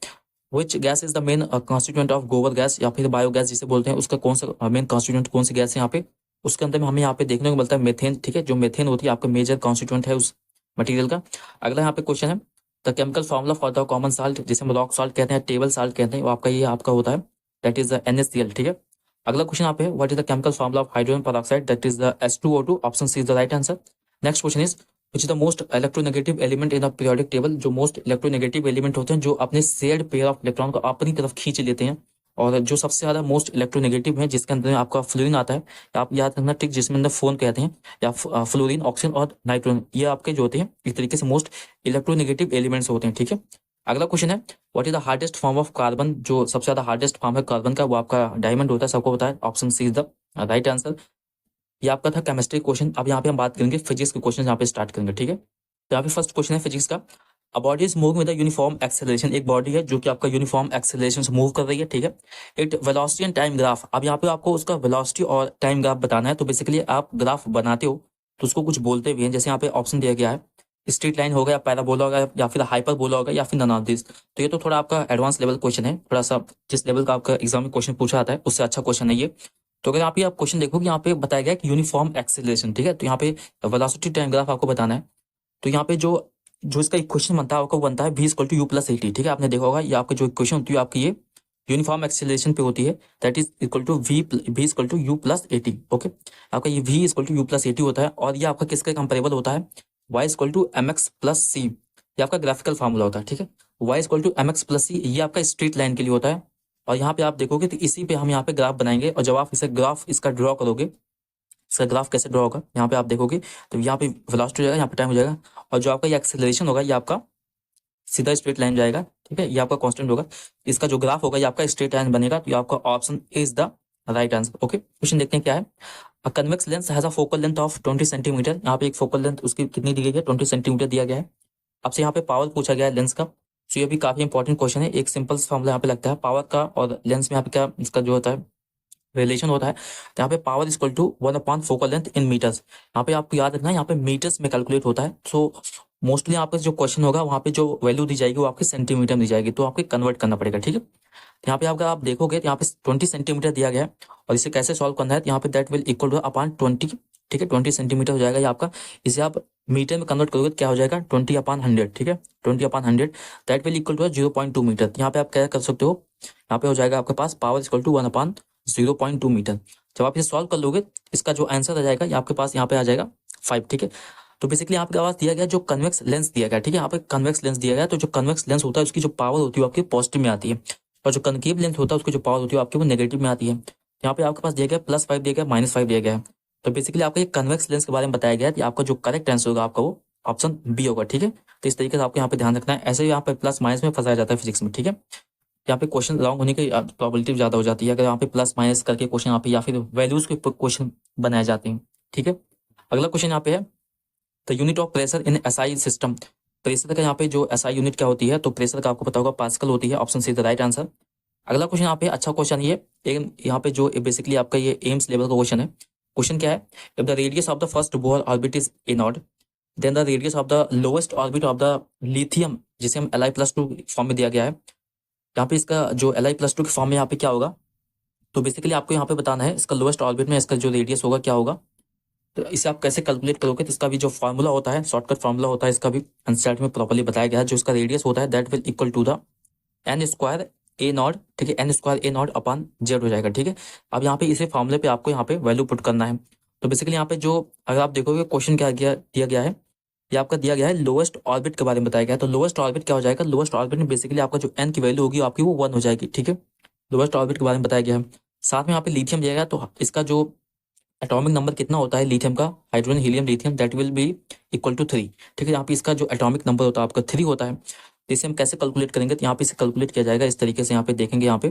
which gas is the main constituent of गोबर गैस या फिर बायोगैस जिसे बोलते हैं, उसका कौन सा मेन कॉन्स्टिट्यूएंट कौन सी गैस है यहाँ पे। उसके अंदर में हमें यहाँ पे देखने को मिलता है मेथेन। ठीक है, जो मेथेन होती है आपका मेजर कॉन्स्टिट्यूएंट है उस मटेरियल का। अगला यहाँ पे क्वेश्चन है, the chemical formula for the common salt, जिसे हम रॉक साल्ट कहते हैं, टेबल साल्ट कहते हैं, वो आपका ये आपका होता है दैट इज द NaCl। ठीक है, अगला क्वेश्चन यहाँ पे, what is the chemical formula of hydrogen peroxide, that is the H2O2। Option C is the right answer. Next question is, which is the most electronegative element in the periodic table. जो most electronegative element होते हैं जो अपने shared pair of electron को अपनी तरफ खींच लेते हैं, और जो सबसे ज्यादा मोस्ट इलेक्ट्रोनेगेटिव है जिसके अंदर आपका फ्लोरीन आता है, आप याद रखना ठीक, जिसमें अंदर फोन कहते हैं, या फ्लोरीन, ऑक्सीजन और नाइट्रोजन, ये आपके जो होते हैं एक तरीके से मोस्ट इलेक्ट्रोनेगेटिव एलिमेंट्स होते हैं। ठीक है, अगला क्वेश्चन है, what is the hardest form of carbon. जो सबसे ज्यादा हार्डेस्ट फॉर्म है कार्बन का वो आपका डायमंड होता है, सबको पता है। Option C is the right answer. ये आपका था केमिस्ट्री क्वेश्चन। अब यहाँ पे हम बात करेंगे फिजिक्स के क्वेश्चन, यहाँ पे स्टार्ट करेंगे। ठीक है, तो यहाँ पे फर्स्ट क्वेश्चन है फिजिक्स का, अ body is moving with a uniform acceleration. एक बॉडी है जो कि आपका यूनिफॉर्म एक्सेलरेशन से मूव कर रही है। ठीक है, it velocity and time graph. अब यहाँ पे आपको उसका वेलोसिटी और टाइम ग्राफ बताना है। तो बेसिकली आप ग्राफ बनाते हो तो उसको कुछ बोलते भी हैं, जैसे यहाँ पे ऑप्शन दिया गया है, स्ट्रेट लाइन होगा या पैराबोला होगा या फिर हाइपरबोला होगा या फिर नन ऑफ दिस। तो ये तो थोड़ा आपका एडवांस लेवल क्वेश्चन है, थोड़ा सा जिस लेवल का आपका एग्जाम में क्वेश्चन पूछा आता है उससे अच्छा क्वेश्चन है ये। तो अगर आप ये आप क्वेश्चन देखो कि यहाँ पे बताया गया कि यूनिफॉर्म एक्सेलरेशन, ठीक है, तो यहाँ पे वेलोसिटी टाइम ग्राफ आपको बताना है। तो यहाँ पे जो जो इसका इक्वेशन बनता है आपको बनता है v equal to u plus a t, ठीक है, आपने देखा होगा ये आपका जो इक्वेशन होती है आपकी ये यूनिफॉर्म एक्सेलरेशन पे होती है, that is equal to v equal to u plus a t. Okay, आपका ये v equal to u plus a t होता है और ये आपका किसके कंपेरेबल होता है, y equal to M X plus C, ये आपका ग्राफिकल फार्मूला होता है, ठीक है। y equal to M X plus C ये आपका स्ट्रेट लाइन के लिए होता है। और यहाँ पे आप देखोगे तो इसी पे हम यहाँ पे ग्राफ बनाएंगे, और जब आप इसे ग्राफ इसका ड्रॉ करोगे, इसका ग्राफ कैसे ड्रॉ होगा यहाँ पे आप देखोगे तो यहाँ पे वेलोसिटी हो जाएगा, यहाँ पे टाइम हो जाएगा, और जो आपका ये एक्सेलरेशन होगा ये आपका सीधा स्ट्रेट लाइन जाएगा, ठीक है, ये आपका कांस्टेंट होगा। इसका जो ग्राफ होगा ये आपका स्ट्रेट लाइन बनेगा, तो ये आपका option is the right answer. Okay, question देखते हैं क्या है। अ convex lens has a focal length of 20 centimetre, यहाँ पे एक फोकल लेंथ उसकी कितनी दी गई है, 20 सेंटीमीटर दिया गया है। आपसे यहाँ पे पावर पूछा गया है लेंस का, तो ये भी काफी इंपॉर्टेंट क्वेश्चन है। एक सिंपल फॉर्मूला यहाँ पे लगता है पावर का और लेंस में यहाँ पे क्या इसका जो होता है रिलेशन होता है। तो यहाँ पे power equal to 1 upon focal length in metres, यहाँ पे आपको याद रखना है यहाँ पे मीटर्स में कैलकुलेट होता है। सो मोस्टली आपका जो क्वेश्चन होगा वहाँ पे जो वैल्यू दी जाएगी वो आपके सेंटीमीटर में दी जाएगी, तो आपको कन्वर्ट करना पड़ेगा, ठीक है। तो यहाँ पे आपका आप देखोगे तो यहाँ पे 20 सेंटीमीटर दिया गया है, और इसे कैसे सॉल्व करना है, तो यहाँ पे that will equal two upon 20, ठीक है, 20 सेंटीमीटर हो जाएगा ये आपका। इसे आप मीटर में कन्वर्ट करोगे तो क्या हो जाएगा 20/100, ठीक है, 20/100 that will equal to 0.2 metre. यहाँ पे आप क्या कर सकते हो, यहाँ पे हो जाएगा आपके पास पावर इक्वल टू 1/0.2 मीटर। जब आप इसे सॉल्व कर लोगे इसका जो आंसर आ जाएगा ये आपके पास यहाँ पे आ जाएगा 5, ठीक है। तो बेसिकली आपके पास दिया गया जो कन्वेक्स लेंस दिया गया, ठीक है, यहाँ पे कन्वेक्स लेंस दिया गया, तो जो कन्वेक्स लेंस होता है उसकी जो पावर होती है आपकी पॉजिटिव में आती है, और जो कनकेव लेंस होता है उसकी जो पावर होती है आपकी वो नेगेटिव में आती है। यहाँ पे आपके पास दिया गया +5 दिया गया, -5 दिया गया है। तो बेसिकली आपका ये कन्वेक्स लेंस के बारे में बताया गया है कि आपका जो करेक्ट आंसर होगा आपका वो ऑप्शन बी होगा, ठीक है। तो इस तरीके से आपको यहाँ पे ध्यान रखना है, ऐसे ही यहाँ पे प्लस माइनस में फंसाया जाता है फिजिक्स में, ठीक है। यहाँ पे क्वेश्चन रॉन्ग होने की प्रोबेबिलिटी ज्यादा हो जाती है अगर यहाँ पे प्लस माइनस करके क्वेश्चन यहाँ पे या फिर वैल्यूज के क्वेश्चन बनाए जाते हैं, ठीक है। अगला क्वेश्चन यहाँ पे है the unit of pressure in SI system. Pressure का यहाँ पे जो एसआई यूनिट क्या होती है, तो प्रेशर का आपको पता होगा पास्कल होती है, option see the right answer. अगला क्वेश्चन यहाँ पे अच्छा क्वेश्चन ये यहाँ पे जो बेसिकली आपका ये एम्स लेवल का क्वेश्चन है। क्वेश्चन क्या है, if the radius of the first Bohr orbit is a naught, then the radius of the lowest orbit of the lithium, जिसे हम Li+2 फॉर्म में दिया गया है, यहाँ पे इसका जो Li+2 के फॉर्म में यहाँ पे क्या होगा, तो बेसिकली आपको यहाँ पे बताना है इसका लोएस्ट ऑर्बिट में इसका जो रेडियस होगा क्या होगा। तो इसे आप कैसे कैलकुलेट करोगे, तो इसका भी जो फॉर्मूला होता है, शॉर्टकट फॉर्मूला होता है, इसका भी एनसीईआरटी में प्रॉपर्ली बताया गया है। जो इसका रेडियस होता है that will equal to the n² a0, ठीक है, n² a0 अपॉन z हो जाएगा, ठीक है। अब यहाँ पे इसे फॉर्मूले पे आपको यहाँ पे वैल्यू पुट करना है। तो बेसिकली यहाँ पे जो अगर आप देखोगे क्वेश्चन क्या दिया गया है, ये आपका दिया गया है लोएस्ट ऑर्बिट के बारे में बताया गया है। तो लोएस्ट ऑर्बिट क्या हो जाएगा, लोएस्ट ऑर्बिट में बेसिकली आपका जो n की वैल्यू होगी आपकी वो 1 हो जाएगी, ठीक है। लोएस्ट ऑर्बिट के बारे में बताया गया है। साथ में यहाँ पे लिथियम दिया गया, तो इसका जो एटॉमिक नंबर कितना होता है लिथियम का, hydrogen helium lithium, that will be equal to 3, ठीक है। यहाँ पे इसका जो एटॉमिक नंबर होता है आपका 3 होता है। तो इसे हम कैसे कैलकुलेट करेंगे, तो यहाँ पे इसे कैलकुलेट किया जाएगा इस तरीके से, यहाँ पे देखेंगे यहाँ पे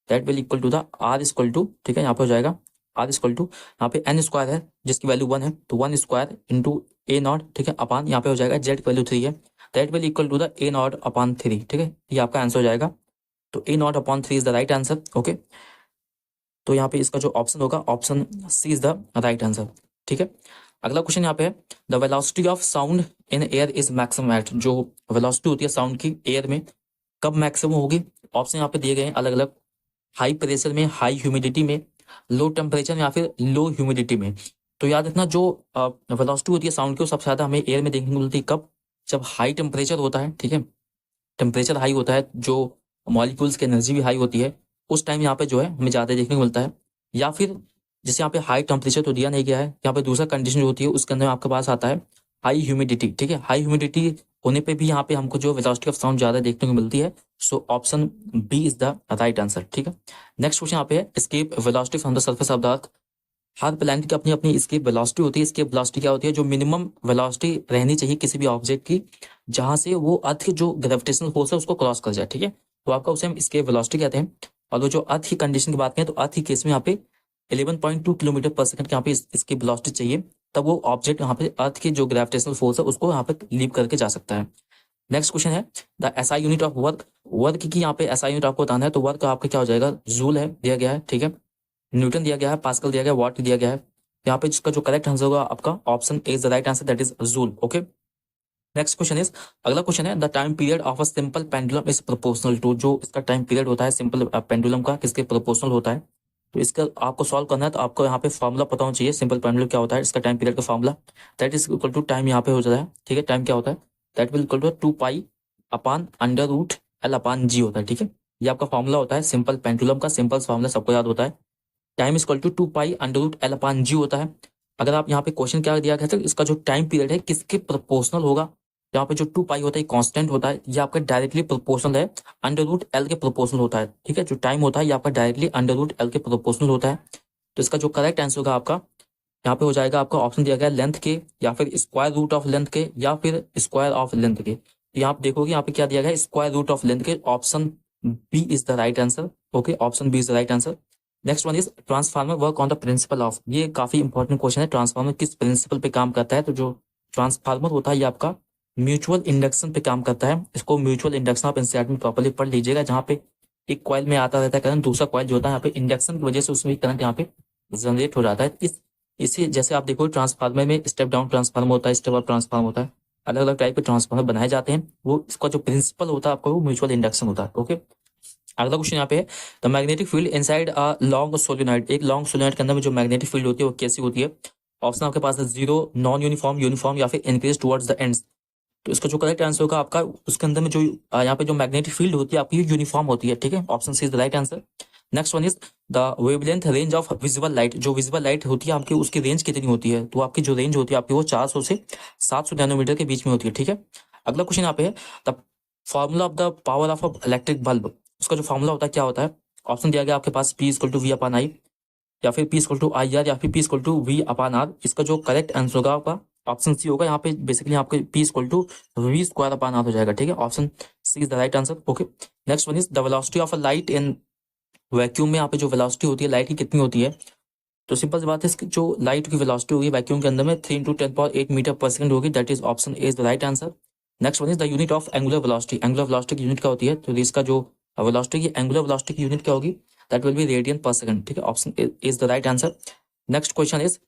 that will equal to the r equal to, ठीक है, यहाँ पे हो जाएगा r इक्वल टू, यहाँ पे n² है जिसकी वैल्यू 1 है, तो 1² इंटू a0, ठीक है, अपान यहाँ पे हो जाएगा z की वैल्यू 3 है, that will equal to the a0 upon 3, ठीक है, ये आपका आंसर हो जाएगा। तो a0 upon 3 is the right answer. Okay, तो यहाँ पे इसका जो ऑप्शन होगा option C is the right answer, ठीक है। अगला क्वेश्चन यहाँ पे है the velocity of sound in air is maximum at, जो वेलोसिटी होती है साउंड की एयर में कब मैक्सिमम होगी। ऑप्शन यहाँ पे दिए गए हैं अलग अलग, हाई प्रेशर में, हाई ह्यूमिडिटी में, लो टेम्परेचर में, या फिर लो ह्यूमिडिटी में। तो याद रखना जो वेलोसिटी होती है साउंड की वो सबसे ज्यादा हमें एयर में देखने को मिलती है कब, जब हाई टेम्परेचर होता है, ठीक है, टेम्परेचर हाई होता है, जो मॉलिक्यूल्स की एनर्जी भी हाई होती है, उस टाइम यहाँ पे जो है हमें ज्यादा देखने को मिलता है। या फिर जैसे यहाँ पे हाई टेम्परेचर तो दिया नहीं गया है, यहाँ पे दूसरा कंडीशन जो होती है उसके अंदर आपके पास आता है हाई ह्यूमिडिटी, ठीक है, हाई ह्यूमिडिटी होने पे भी यहाँ पे हमको जो वेलोसिटी ऑफ साउंड ज्यादा देखने को मिलती है। So option B is the right answer, ठीक है। नेक्स्ट क्वेश्चन यहाँ पे है escape velocity from the surface of the earth. हर प्लैनेट की अपनी अपनी एस्केप वेलोसिटी होती है। एस्केप वेलोसिटी क्या होती है, जो मिनिमम वेलोसिटी रहनी चाहिए किसी भी ऑब्जेक्ट की जहां से वो अर्थ के जो ग्रेविटेशनल फोर्स है उसको क्रॉस कर जाए, ठीक है, तो आपका उसे हम एस्केप वेलोसिटी कहते हैं। और वो जो अर्थ की कंडीशन की बात करें तो अर्थ की केस में यहाँ पे 11.2 किलोमीटर पर सेकंड यहाँ पे इसकी वेलोसिटी चाहिए, तब वो ऑब्जेक्ट यहाँ पे अर्थ की जो ग्रेविटेशनल फोर्स है उसको यहाँ पे लीव करके जा सकता है। नेक्स्ट क्वेश्चन है the SI unit of work. Work की यहाँ पे एसआई यूनिट आपको बताना है, तो वर्क आपका क्या हो जाएगा, जूल है दिया गया है, ठीक है, न्यूटन दिया गया है, पास्कल दिया गया है, वॉट दिया गया है। यहाँ पे जिसका जो करेक्ट आंसर होगा आपका option A is the right answer, that is joule. Okay, next question is, अगला क्वेश्चन है the time period of a simple pendulum is proportional to. जो इसका टाइम पीरियड होता है सिंपल पेंडुलम का किसके प्रोपोर्शनल होता है। तो इसका आपको सॉल्व करना है तो आपको यहाँ पे फॉर्मूला पता होना चाहिए। सिंपल पेंडुलम क्या होता है, इसका टाइम पीरियड का formula that is equal to time यहाँ पे हो जाता है, ठीक है। टाइम क्या होता है, that will equal to 2 pi upon under root L upon G होता है, ठीक है। ये आपका फॉर्मूला होता है सिंपल पेंडुलम का, सिंपल फॉर्मूला सबको याद होता है। Time is equal to 2 pi under root L upon G होता है। अगर आप यहाँ पे क्वेश्चन क्या दिया गया था, इसका जो टाइम पीरियड है किसके प्रोपोर्शनल होगा, यहाँ पे जो 2 पाई होता है कांस्टेंट होता है, ये आपका डायरेक्टली प्रोपोर्शनल है अंडर रूट एल के प्रोपोर्शनल होता है, ठीक है। जो टाइम होता है ये आपका डायरेक्टली अंडर रूट एल के प्रोपोर्शनल होता है। तो इसका जो करेक्ट आंसर होगा आपका यहाँ पे हो जाएगा, आपका ऑप्शन दिया गया लेंथ के या फिर स्क्वायर रूट ऑफ लेंथ के या फिर स्क्वायर ऑफ लेंथ के। तो यहाँ आप देखोगे यहाँ पे क्या दिया गया है, स्क्वायर रूट ऑफ लेंथ के। Option B is the right answer, okay, option B is the right answer. Next one is transformer work on the principle of, ये काफी इंपॉर्टेंट क्वेश्चन है, ट्रांसफार्मर किस प्रिंसिपल पे काम करता है। तो जो ट्रांसफार्मर होता है ये आपका म्यूचुअल इंडक्शन पे काम करता है। इसको म्यूचुअल इंडक्शन आप एनसीईआरटी में प्रॉपर्ली पढ़ लीजिएगा, जहाँ पे एक कॉइल में आता रहता है करंट, दूसरा कॉइल जो होता है यहाँ पे इंडक्शन की वजह से उसमें करंट यहाँ पे जनरेट हो जाता है। इसी जैसे आप देखो ट्रांसफार्मर में स्टेप डाउन ट्रांसफार्मर होता है, स्टेप अप ट्रांसफार्मर होता है, अलग अलग टाइप के ट्रांसफार्मर बनाए जाते हैं। वो इसका जो प्रिंसिपल होता है आपका वो म्यूचुअल इंडक्शन होता है, ओके। अगला क्वेश्चन यहाँ पे है the magnetic field inside a long solenoid, एक लॉन्ग सोलेनॉइड के अंदर में जो मैग्नेटिक फील्ड होती है वो कैसी होती है। ऑप्शन आपके पास है 0, नॉन यूनिफॉर्म, यूनिफॉर्म या फिर इंक्रीज टुवर्ड्स द एंड्स। तो इसका जो करेक्ट आंसर होगा आपका, उसके अंदर में जो यहाँ पे जो मैग्नेटिक फील्ड होती है आपकी यूनिफॉर्म होती है, ठीक है। Option C is the right answer. Next one is the wavelength range of visible light, जो विजिबल लाइट होती है आपकी उसकी रेंज कितनी होती है। तो आपकी जो रेंज होती है आपकी वो 400 से 700 नैनोमीटर के बीच में होती है, ठीक है। अगला क्वेश्चन यहाँ पे है the formula of the power of electric bulb, उसका जो फॉर्मूला होता है क्या होता है। ऑप्शन दिया गया आपके पास P equal to we upon I या फिर P equal to I R या फिर P equal to we upon R. इसका जो करेक्ट आंसर होगा आपका ऑप्शन सी होगा। यहाँ पे बेसिकली आपके P equal to v square upon r हो जाएगा, ठीक है। Option C is the right answer, okay. Next one is the velocity of a light in vacuum में, यहाँ पे जो वेलोसिटी होती है लाइट की कितनी होती है। तो सिंपल सी बात है, इसकी जो लाइट की वेलोसिटी होगी वैक्यूम के अंदर में 3 × 10⁸ मीटर पर सेकंड होगी, that is option A is the right answer. Next one is the unit of angular velocity, angular velocity की यूनिट क्या होती है। तो इसका जो वेलोसिटी की एंगुलर वेलोसिटी की यूनिट क्या होगी, दैट विल बी रेडियन पर सेकंड, ठीक है। Option A is the right answer. Next question is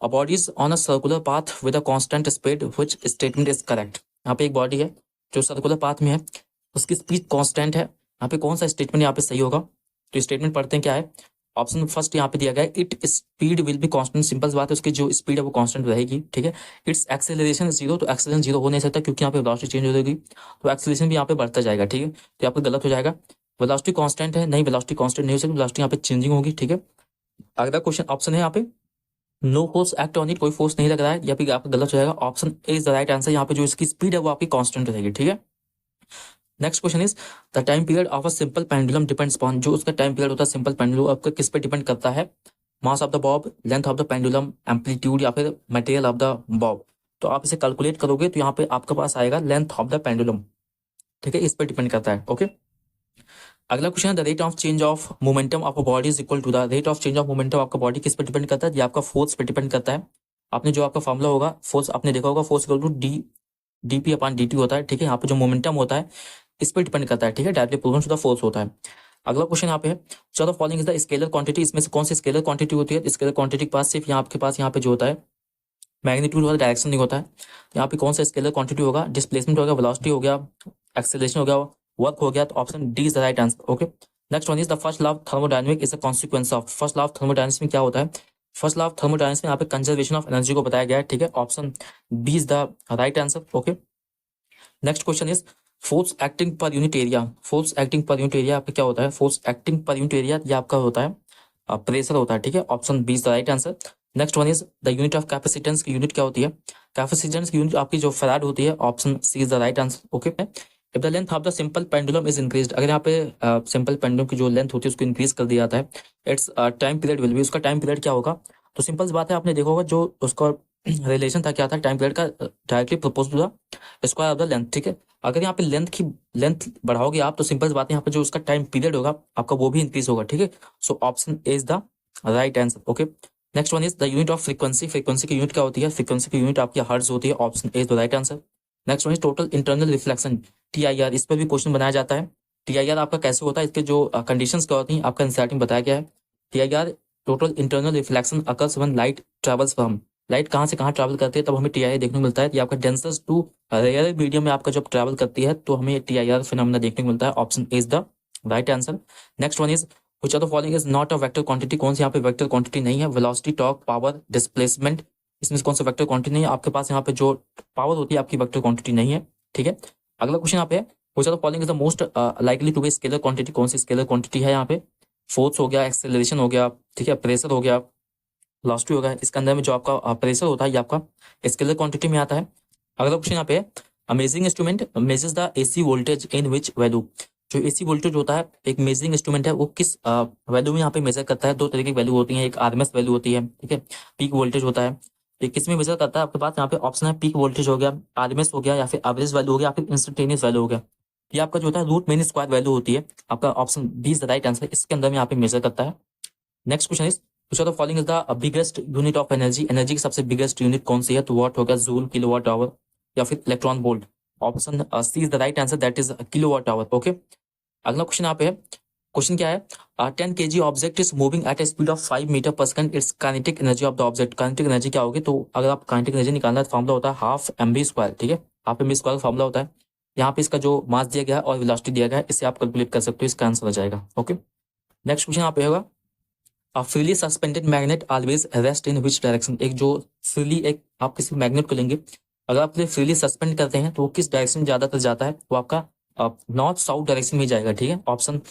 a body is on a circular path with a constant speed which statement is correct. यहाँ पे एक body है जो सर्कुलर पाथ में है, उसकी स्पीड कांस्टेंट है, यहाँ पे कौन सा स्टेटमेंट यहाँ पे सही होगा। तो स्टेटमेंट पढ़ते हैं क्या है। ऑप्शन फर्स्ट यहाँ पे दिया गया है it speed will be constant, simple बात है उसकी जो स्पीड है वो कांस्टेंट रहेगी, ठीक है। इट्स एक्सेलरेशन 0, तो एक्सेलरेशन 0 हो नहीं सकता क्योंकि यहाँ पे वेलोसिटी चेंज हो जाएगी, तो एक्सेलरेशन भी यहाँ पे बढ़ता जाएगा, ठीक है। तो यहाँ पे गलत हो जाएगा। वेलोसिटी कांस्टेंट है, नहीं वेलोसिटी कांस्टेंट नहीं हो सकती, वेलोसिटी यहाँ पे चेंजिंग होगी, ठीक है। अगला क्वेश्चन ऑप्शन है यहाँ पे no force act on it, कोई फोर्स नहीं लग रहा है, या फिर आपका गलत हो जाएगा। Option A is the right answer, यहाँ पे जो इसकी स्पीड है वो आपकी कांस्टेंट रहेगी, ठीक है। Next question is the time period of a simple pendulum depends upon, जो उसका टाइम पीरियड होता है सिंपल पेंडुलम आपका किस पे डिपेंड करता है। Mass of the Bob, length of the pendulum, amplitude या फिर मटेरियल ऑफ द बॉब। तो आप इसे कैलकुलेट करोगे तो यहाँ पे आपके पास आएगा लेंथ ऑफ द पेंडुलम, ठीक है, इस पे डिपेंड करता है, ओके। अगला क्वेश्चन है the rate of change of momentum of a body is equal to the rate of change of momentum आपका बॉडी किस पे डिपेंड करता है। ये आपका फोर्स पे डिपेंड करता है। आपने जो आपका फॉर्मूला होगा फोर्स आपने देखा होगा, force equal to d p upon d t होता है, ठीक है। यहाँ पे जो मोमेंटम होता है इस पर डिपेंड करता है, ठीक है, directly proportional to the force होता है। अगला क्वेश्चन यहाँ पे है चलो following is the scalar quantity, इसमें से कौन सी स्केलर क्वांटिटी होती है। स्केलर क्वांटिटी के पास सिर्फ यहाँ आपके पास यहाँ पे जो होता है मैग्नीट्यूड वाला डायरेक्शन नहीं होता है। यहाँ पे कौन सा स्केलर क्वांटिटी होगा, डिस्प्लेसमेंट हो गया, वेलोसिटी हो गया, एक्सेलरेशन हो गया, वर्क हो गया, तो option D is the right answer, okay. Next one is the first law of thermodynamic is a consequence of, first law of thermodynamics में क्या होता है। फर्स्ट लॉ ऑफ थर्मोडायनामिक्स में यहाँ पे कंजर्वेशन ऑफ एनर्जी को बताया गया है, ठीक है। Option B is the right answer, okay. Next question is force acting per unit area, force acting per unit area आपका क्या होता है। Force acting per unit area ये आपका होता है प्रेशर होता है, ठीक है। Option B is the right answer. Next one is the unit of capacitance की यूनिट क्या होती है। कैपेसिटेंस की यूनिट आपकी जो फैराड होती है, option C is the right answer, okay. If the length of the simple pendulum is increased, अगर यहाँ पे सिंपल पेंडुलम की जो लेंथ होती है उसको इंक्रीज कर दिया जाता है, it's time period will be, उसका टाइम पीरियड क्या होगा। तो सिंपल सी बात है, आपने देखा होगा जो उसका रिलेशन था क्या था, टाइम पीरियड का directly proportional to the square of the length, ठीक है। अगर यहाँ पे लेंथ बढ़ाओगे आप तो सिंपल सी बात है यहाँ पे जो उसका टाइम पीरियड होगा आपका वो भी इंक्रीज होगा, ठीक है। So option A is the right answer, okay. Next one is the unit of frequency, frequency की यूनिट क्या होती है। फ्रीक्वेंसी की यूनिट आपकी हर्ट्ज होती है, option A is the right answer. Next one is total internal reflection TIR, इस पर भी क्वेश्चन बनाया जाता है। TIR आपका कैसे होता है, इसके जो कंडीशंस क्या होती हैं आपका एनसीईआरटी में बताया गया है। TIR total internal reflection occurs when light travels from, light कहाँ से कहाँ ट्रैवल करती है तब हमें TIR देखने को मिलता है। ये आपका डेंसेस्ट टू रेयर मीडियम में आपका जब ट्रैवल करती है तो हमें TIR फिनोमेना देखने को मिलता है, option A is the right answer. Next one is which of the following is not a vector quantity, कौन सी यहाँ पे वेक्टर क्वांटिटी नहीं है? वेलोसिटी, टॉर्क, पावर, डिस्प्लेसमेंट, इसमें से कौन सा वेक्टर क्वांटिटी नहीं है? आपके पास यहाँ पे जो पावर होती है आपकी वेक्टर क्वांटिटी नहीं है, ठीक है। अगला क्वेश्चन यहाँ पे है, which of the following is the most likely to be scalar quantity, कौन सी स्केलर क्वांटिटी है यहाँ पे? फोर्स हो गया, एक्सेलरेशन हो गया, ठीक है, प्रेशर हो गया, वेलोसिटी हो गया। इसके अंदर में जो आपका प्रेशर होता है ये आपका स्केलर क्वांटिटी में आता है। अगला क्वेश्चन यहाँ पे है, amazing instrument measures the AC voltage in which value, जो एसी वोल्टेज होता है एक मेजरिंग इंस्ट्रूमेंट है, वो किस वैल्यू में यहाँ पे मेजर करता है? दो तरीके की वैल्यू होती है, एक आरएमएस वैल्यू होती है, ठीक है, पीक वोल्टेज होता है। ये किस में मेजर करता है? आपके पास यहाँ पे ऑप्शन है, पीक वोल्टेज हो गया, आरएमएस हो गया, या फिर एवरेज वैल्यू हो गया, या फिर इंस्टेंटेनियस वैल्यू हो गया। ये आपका जो होता है रूट मीन स्क्वायर वैल्यू होती है। आपका option B is the right answer, इसके अंदर में यहाँ पे मेजर करता है। Next question is, which of the following is the biggest unit of energy, energy की सबसे बिगेस्ट यूनिट कौन सी है? तो वॉट हो गया, जूल, किलोवाट आवर, या फिर electron volt. Option C is the right answer, that is kilowatt hour. Okay, अगला क्वेश्चन यहाँ पे है, क्वेश्चन क्या है, 10 kg object is moving at a speed of 5 metre per second, its kinetic energy of the object. Kinetic energy क्या होगी? तो अगर आप काइनेटिक एनर्जी निकालना है तो फॉर्मूला होता है हाफ mv स्क्वायर, ठीक है, हाफ mv स्क्वायर फॉर्मूला होता है। यहाँ पे इसका जो मास दिया गया है और वेलोसिटी दिया गया है, इससे आप कैलकुलेट कर सकते हो, इसका आंसर आ जाएगा। ओके, नेक्स्ट क्वेश्चन यहाँ पे होगा, A freely suspended magnet always rest in which direction, एक जो फ्रीली एक आप किसी मैग्नेट को लेंगे, अगर आप फ्रीली सस्पेंड करते हैं तो वो किस डायरेक्शन में ज्यादातर जाता है? वो आपका नॉर्थ साउथ डायरेक्शन में जाएगा, ठीक है, option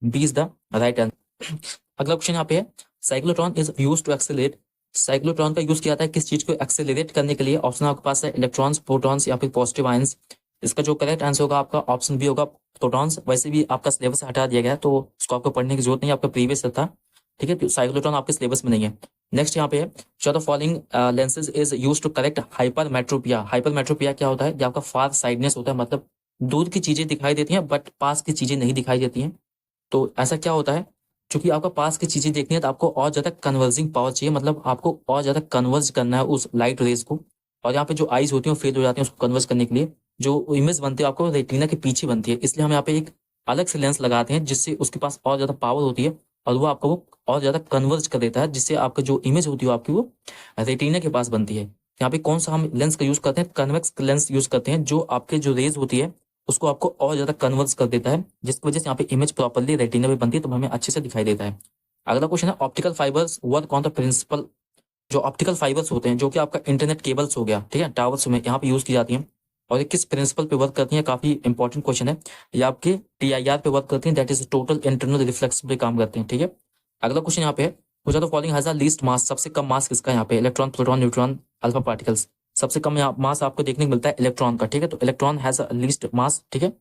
B is the right answer. अगला क्वेश्चन यहाँ पे है, cyclotron is use to accelerate, cyclotron का यूज किया जाता है किस चीज को एक्सेलरेट करने के लिए? ऑप्शन आपके पास है इलेक्ट्रॉन्स, प्रोटॉन्स, या फिर पॉजिटिव आयंस। इसका जो करेक्ट आंसर होगा आपका ऑप्शन बी होगा, प्रोटॉन्स। वैसे भी आपका सिलेबस से हटा दिया गया है तो उसको आपको पढ़ने की जरूरत नहीं है, आपका प्रीवियस था, ठीक है, साइक्लोट्रॉन आपके सिलेबस में नहीं है। नेक्स्ट यहाँ पे है, which of the following lenses is use to correct hypermetropia. Hypermetropia क्या होता है? ये आपका फार साइडनेस होता है, मतलब दूर की चीजें दिखाई देती हैं बट पास की चीजें नहीं दिखाई देती हैं। तो ऐसा क्या होता है, क्योंकि आपका पास की चीजें देखनी है तो आपको और ज्यादा कन्वर्जिंग पावर चाहिए, मतलब आपको और ज्यादा कन्वर्ज करना है उस लाइट रेज को, और यहाँ पे जो आईज होती है फेल हो जाती है, उसको कन्वर्ज करने के लिए जो इमेज बनती है आपको रेटिना के पीछे बनती है, इसलिए हम यहाँ पे एक अलग से लेंस लगाते हैं जिससे उसके पास और ज्यादा पावर होती है और वो आपको वो और ज्यादा कन्वर्ज कर देता है, जिससे आपका जो इमेज होती है आपकी वो रेटिना के पास बनती है। यहाँ पे कौन सा हम लेंस का यूज करते हैं? कन्वेक्स लेंस यूज करते हैं, जो आपके जो रेज होती है उसको आपको और ज्यादा कन्वर्ज कर देता है, जिसकी वजह से यहाँ पे इमेज प्रॉपरली रेटिना पे बनती है तो हमें अच्छे से दिखाई देता है। अगला क्वेश्चन है, optical fibres work on the principle, जो ऑप्टिकल फाइबर्स होते हैं जो कि आपका इंटरनेट केबल्स हो गया, ठीक है, टावर्स में यहाँ पे यूज की जाती है, और ये किस प्रिंसिपल पे वर्क करती है? काफी इंपॉर्टेंट क्वेश्चन है, ये आपके TIR पे वर्क करती है, that is total internal reflex पे काम करते हैं, ठीक है। अगला क्वेश्चन यहाँ पे है, which of the following has the least mass, सबसे कम मास किसका? यहाँ पे electron, proton, neutron, alpha particles. सबसे कम मास आपको देखने को मिलता है इलेक्ट्रॉन का, ठीक है, तो इलेक्ट्रॉन हैज लीस्ट मास, ठीक है।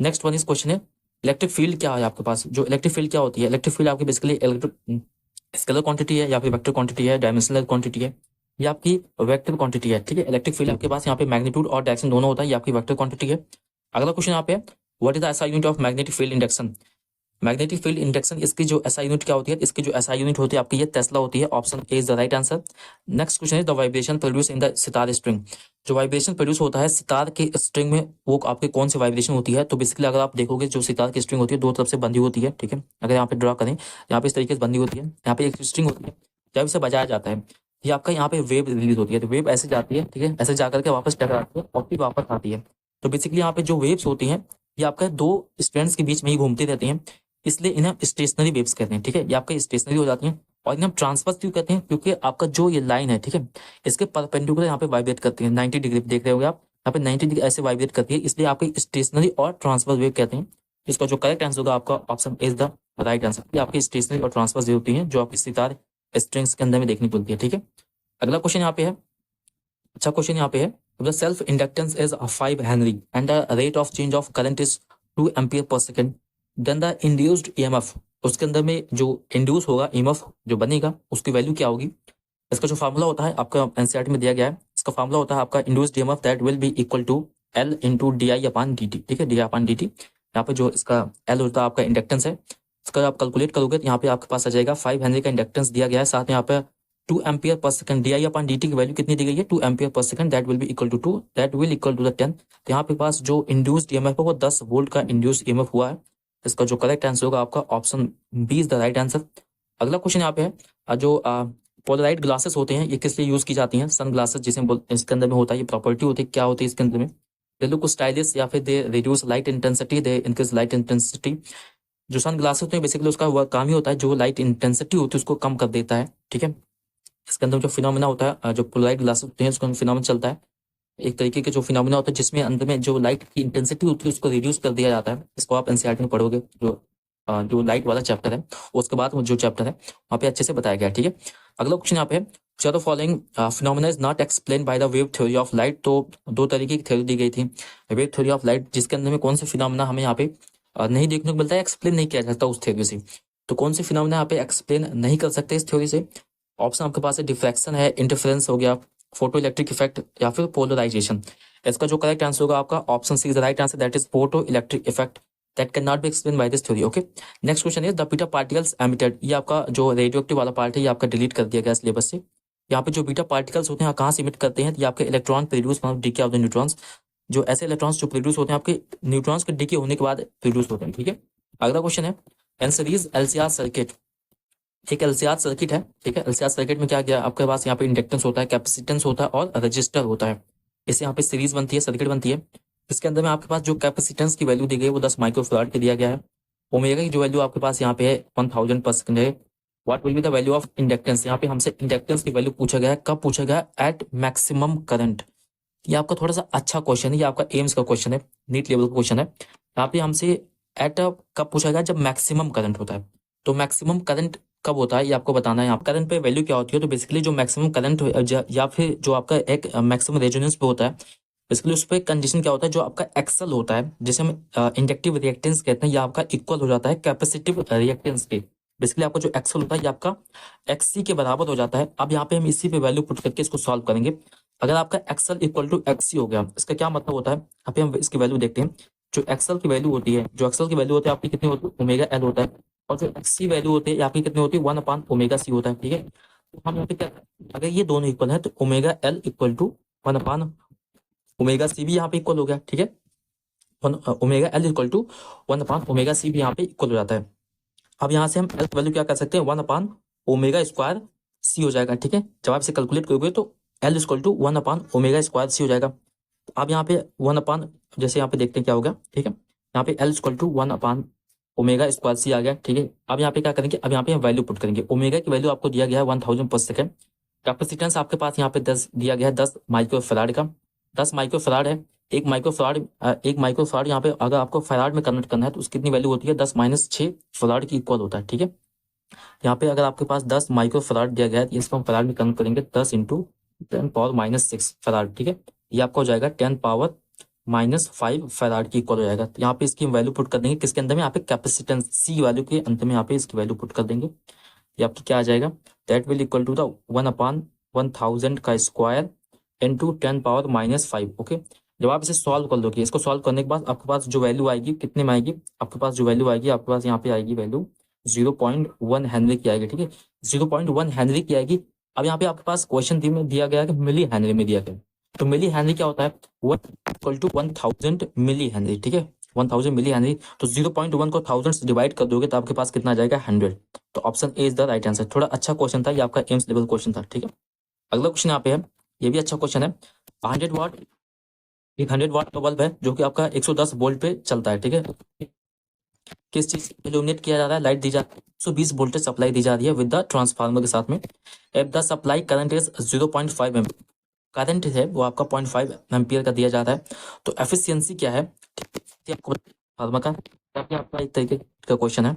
नेक्स्ट वन इस क्वेश्चन है, इलेक्ट्रिक फील्ड क्या है आपके पास? जो इलेक्ट्रिक फील्ड क्या होती है? इलेक्ट्रिक फील्ड आपकी बेसिकली इलेक्ट्रिक स्केलर क्वांटिटी है, या फिर वेक्टर क्वांटिटी है, डायमेंशनल क्वांटिटी है, ये आपकी वेक्टर क्वांटिटी है, ठीक है। इलेक्ट्रिक फील्ड आपके पास यहाँ पे मैग्नीट्यूड और डायरेक्शन दोनों होता है, ये आपकी वेक्टर क्वांटिटी है। अगला क्वेश्चन यहाँ पे, what is the SI unit of magnetic field induction? Magnetic field induction, इसकी जो SI यूनिट क्या होती है? इसकी जो SI यूनिट होती है आपकी ये टेस्ला होती है, option A is the right answer. Next question is the vibration produce in the sitar string, जो वाइब्रेशन प्रोड्यूस होता है सितार के स्ट्रिंग में वो आपके कौन सी वाइब्रेशन होती है? तो बेसिकली अगर आप देखोगे जो सितार की स्ट्रिंग होती है दो तरफ से बंधी होती है, ठीक है, अगर यहाँ पे ड्रॉ करें, यहाँ पे इस तरीके से बंधी होती है, यहाँ पे एक स्ट्रिंग होती है, जब इसे बजाया जाता है ये आपका यहाँ पे वेव रिलीज होती है, तो वेव ऐसे जाती है, ठीक है, ऐसे जाकर के वापस टकराती है और फिर वापस आती है। तो बेसिकली यहाँ पे जो वेव्स होती हैं ये आपका दो स्ट्रैंड्स के बीच में ही घूमती रहती हैं, इसलिए इन्हें स्टेशनरी वेव्स कहते हैं, ठीक है, ये आपका स्टेशनरी हो जाती हैं। और इन्हें हम ट्रांसवर्स क्यों कहते हैं? क्योंकि आपका जो ये लाइन है, ठीक है, इसके परपेंडिकुलर यहाँ पे वाइब्रेट करती है, 90 डिग्री देख रहे होगे आप, यहाँ पे 90 डिग्री ऐसे वाइब्रेट करती है, इसलिए आपकी स्टेशनरी और ट्रांसवर्स वेव कहते हैं। इसका जो करेक्ट आंसर होगा आपका option is the right answer, ये आपकी स्टेशनरी और ट्रांसवर्स वेव होती है जो आपकी सितार स्ट्रिंग्स के अंदर में देखने को मिलती है, ठीक है। अगला क्वेश्चन यहाँ पे है, अच्छा क्वेश्चन यहाँ पे है, the self inductance is 5 henry and the rate of change of current is 2 ampere per second, then the induced EMF, उसके अंदर में जो इंड्यूस होगा EMF जो बनेगा उसकी वैल्यू क्या होगी? इसका जो फार्मूला होता है आपका NCERT में दिया गया है, इसका फार्मूला होता है आपका induced EMF that will be equal to L into DI/dt, ठीक है, DI/dt। यहाँ पे जो इसका L होता है आपका इंडक्टेंस है, इसका आप कैलकुलेट करोगे तो यहाँ पे आपके पास आ जाएगा 5 हेनरी का इंडक्टेंस दिया गया है, साथ में यहाँ पे 2 एम्पियर पर सेकंड, DI/dt की वैल्यू कितनी दी गई है? 2 ampere per second, that will be equal to 2, that will equal to the 10। तो यहाँ पे पास जो इंड्यूस्ड EMF है वो 10 वोल्ट का इंड्यूस्ड EMF हुआ है, इसका जो करेक्ट आंसर होगा आपका option B is the right answer. अगला क्वेश्चन यहाँ पे है, जो पोलराइड ग्लासेस होते हैं ये किस लिए यूज की जाती हैं? सन ग्लासेस जिसे इसके अंदर में होता है, ये प्रॉपर्टी होती है, क्या होती है इसके अंदर में? दे लुक स्टाइलिश, या फिर they reduce light intensity, they increase light intensity, जो सन ग्लासेस होते हैं बेसिकली उसका वर्क काम ही होता है जो लाइट इंटेंसिटी होती है उसको कम कर देता है, ठीक है। इसके अंदर जो फिनोमिना होता है, जो पोलराइज ग्लासेस होते हैं उसका फिनोमिना चलता है, एक तरीके के जो फिनोमिना होता है जिसमें अंदर में जो लाइट की इंटेंसिटी होती है उसको रिड्यूस कर दिया जाता है। इसको आप एनसीईआरटी में पढ़ोगे, जो लाइट वाला चैप्टर है, उसके बाद जो चैप्टर है वहाँ पे अच्छे से बताया गया है, ठीक है। अगला क्वेश्चन यहाँ पे है the following phenomena is not explain by the wave theory of light. तो दो तरीके की थ्योरी दी गई थी, वेव थ्योरी ऑफ लाइट, जिसके अंदर में कौन से फिनोमिना हमें यहाँ पे नहीं देखने को मिलता है, एक्सप्लेन नहीं किया जाता उस थ्योरी से। तो कौन से फिनोमिना यहाँ पे एक्सप्लेन नहीं कर सकते इस थ्योरी से? ऑप्शन आपके पास है डिफ्रैक्शन है, इंटरफेरेंस हो गया, फोटो इलेक्ट्रिक इफेक्ट या फिर पोलराइजेशन। इसका जो करेक्ट आंसर होगा आपका option C is the right answer, that is photo electric effect that cannot be explained by this theory. Okay, next question is the beta particles emitted। ये आपका जो radio active वाला part है ये आपका delete कर दिया गया सिलेबस से। यहाँ पे जो बीटा पार्टिकल्स होते हैं कहाँ से इमिट करते हैं? ये आपके electron produce DK of the neutrons, जो ऐसे इलेक्ट्रॉन्स जो प्रोड्यूस होते हैं आपके न्यूट्रॉन्स के डीके होने के बाद प्रोड्यूस होते हैं, ठीक है। अगला क्वेश्चन है इन सीरीज एलसीआर सर्किट। एक एलसीआर सर्किट है, ठीक है। एलसीआर सर्किट में क्या गया आपके पास यहाँ पे इंडक्टेंस होता है, कैपेसिटेंस होता है और रजिस्टर होता है। इससे यहाँ पे सीरीज बनती है, सर्किट बनती है। इसके अंदर में आपके पास जो कैपेसिटेंस की वैल्यू दी गई है वो 10 माइक्रोफैराड के दिया गया है। ओमेगा की जो वैल्यू आपके पास यहाँ पे है 1000 पर सेकंड है। What will be the value of inductance? यहाँ पे हमसे इंडक्टेंस की वैल्यू पूछा गया है, कब पूछा गया है? At maximum current. ये आपका थोड़ा सा अच्छा क्वेश्चन है, ये आपका एम्स का क्वेश्चन है, नीट लेवल का क्वेश्चन है। यहाँ पे हमसे एट कब पूछा गया? जब मैक्सिमम करंट होता है। तो मैक्सिमम करंट कब होता है ये आपको बताना है। यहाँ करंट पे वैल्यू क्या होती है? तो बेसिकली जो मैक्सिमम करंट या फिर जो आपका एक मैक्सिमम रेजोनेंस पे होता है, बेसिकली उस पर कंडीशन क्या होता है? जो आपका एक्सल होता है जिसे हम इंडक्टिव रिएक्टेंस कहते हैं, ये आपका इक्वल हो जाता है कैपेसिटिव रिएक्टेंस के। बेसिकली आपका जो एक्सल होता है ये आपका एक्सी के बराबर हो जाता है। अब यहाँ पे हम इसी पे वैल्यू पुट करके इसको सॉल्व करेंगे। अगर आपका एक्सल इक्वल टू एक्सी हो गया, इसका क्या मतलब होता है? यहाँ पे हम इसकी वैल्यू देखते हैं। जो एक्सल की वैल्यू होती है, जो एक्सल की वैल्यू होती है आपकी कितनी होती है? ओमेगा एल होता है। और जो एक्सी वैल्यू होती है आपकी कितनी होती है? 1/ओमेगा सी होता है, ठीक है। तो हम यहाँ पे क्या, अगर ये दोनों इक्वल है तो ओमेगा एल इक्वल टू 1/ओमेगा सी भी यहाँ पे इक्वल हो गया, ठीक है। ओमेगा एल इक्वल टू 1/ओमेगा सी भी यहाँ पे इक्वल हो जाता है। अब यहाँ से हम एल वैल्यू क्या कर सकते हैं? 1/ओमेगा स्क्वायर सी हो जाएगा, ठीक है। जब आप इसे कैलकुलेट करोगे तो एल इक्वल टू 1/ओमेगा स्क्वायर सी हो जाएगा। अब यहाँ पे 1 जैसे यहाँ पे देखते हैं क्या होगा, ठीक है। यहाँ पे एल इक्वल टू 1/ओमेगा स्क्वायर सी आ गया, ठीक है। अब यहाँ पे क्या करेंगे? अब यहाँ पे हम वैल्यू पुट करेंगे। ओमेगा की वैल्यू आपको दिया गया है 1000 पर सेकेंड। कैपेसिटेंस आपके पास यहाँ पे 10 दिया गया है, 10 माइक्रोफैराड का। 10 माइक्रोफैराड है। एक माइक्रोफैराड यहाँ पे अगर आपको फैराड में कन्वर्ट करना है तो उसकी कितनी वैल्यू होती है? 10 - 6 फैराड की इक्वल होता है, ठीक है। यहाँ पे अगर आपके पास 10 माइक्रोफैराड दिया गया है तो इसको हम फैराड में कन्वर्ट करेंगे 10 × 10⁻⁻6 फैराड, ठीक है। ये आपका हो जाएगा 10⁻⁻5 फैराड की इक्वल हो जाएगा। तो यहाँ पे इसकी वैल्यू पुट कर देंगे किसके अंदर में? यहाँ पे कैपेसिटेंस सी वैल्यू के अंत में यहाँ पे इसकी वैल्यू पुट कर देंगे। ये आपकी क्या आ जाएगा? That will equal to the 1/1000 का स्क्वायर इंटू 10⁻⁻5। ओके, जब आप इसे सॉल्व कर लोगे, इसको सॉल्व करने के बाद आपके पास जो वैल्यू आएगी कितने में आएगी? आपके पास जो वैल्यू आएगी आपके पास यहाँ पे आएगी वैल्यू 0.1 हेनरी की आएगी, ठीक है। 0.1 हेनरी की आएगी। अब यहाँ पे आपके पास क्वेश्चन दिया गया है कि मिली हेनरी में दिया गया। तो मिली हेनरी क्या होता है? 1 = 1000 मिली हेनरी, ठीक है। 1000 मिली हेनरी। तो 0.1 को 1000 से डिवाइड कर दोगे तो आपके पास कितना आ जाएगा? 100। तो option A is the right answer. थोड़ा अच्छा क्वेश्चन था, ये आपका एम्स लेवल क्वेश्चन था, ठीक है। अगला क्वेश्चन यहाँ पे है, ये भी अच्छा क्वेश्चन है। 100 वाट, एक 100 वाट का बल्ब है जो कि आपका 110 वोल्ट पे चलता है, ठीक है। किस चीज इल्यूमिनेट किया जा रहा है? लाइट दी जा रही है, 120 वोल्टेज सप्लाई दी जा रही है विद द ट्रांसफार्मर के साथ में। If the supply current is 0.5 ampere, current है वो आपका 0.5 एम्पियर का दिया जाता है। तो एफिशिएंसी क्या है आपको फार्मा का? आपका एक तरीके का क्वेश्चन है।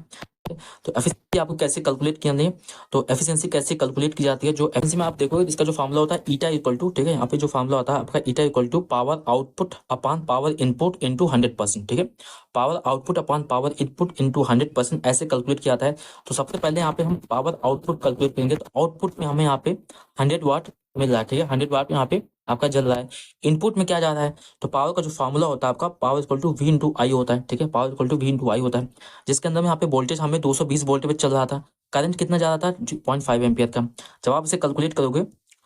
तो एफिशिएंसी आपको कैसे कैलकुलेट करनी है? तो एफिशिएंसी कैसे कैलकुलेट की जाती है? जो एफिशिएंसी में आप देखोगे इसका जो फार्मूला होता है ईटा इक्वल टू, ठीक है। यहाँ पे जो फार्मूला होता है आपका eta equal to power output upon power input into 100%, ठीक है। Power output upon power input into 100% ऐसे कैलकुलेट किया जाता है। तो सबसे पहले यहाँ पे हम पावर आउटपुट कैलकुलेट करेंगे। तो आउटपुट में हमें यहाँ पे 100 वाट मिल रहा है, ठीक है। 100 वाट यहाँ पे आपका जल रहा है। इनपुट में क्या जा रहा है? तो पावर का जो फार्मूला होता है आपका power equal to V × I होता है, ठीक है। Power equal to V × I होता है, जिसके अंदर में यहाँ पे वोल्टेज हमें 220 वोल्ट पे चल रहा था। करंट कितना जा रहा था? 0.5 एम्पियर का। जब आप इसे कैलकुलेट करोगे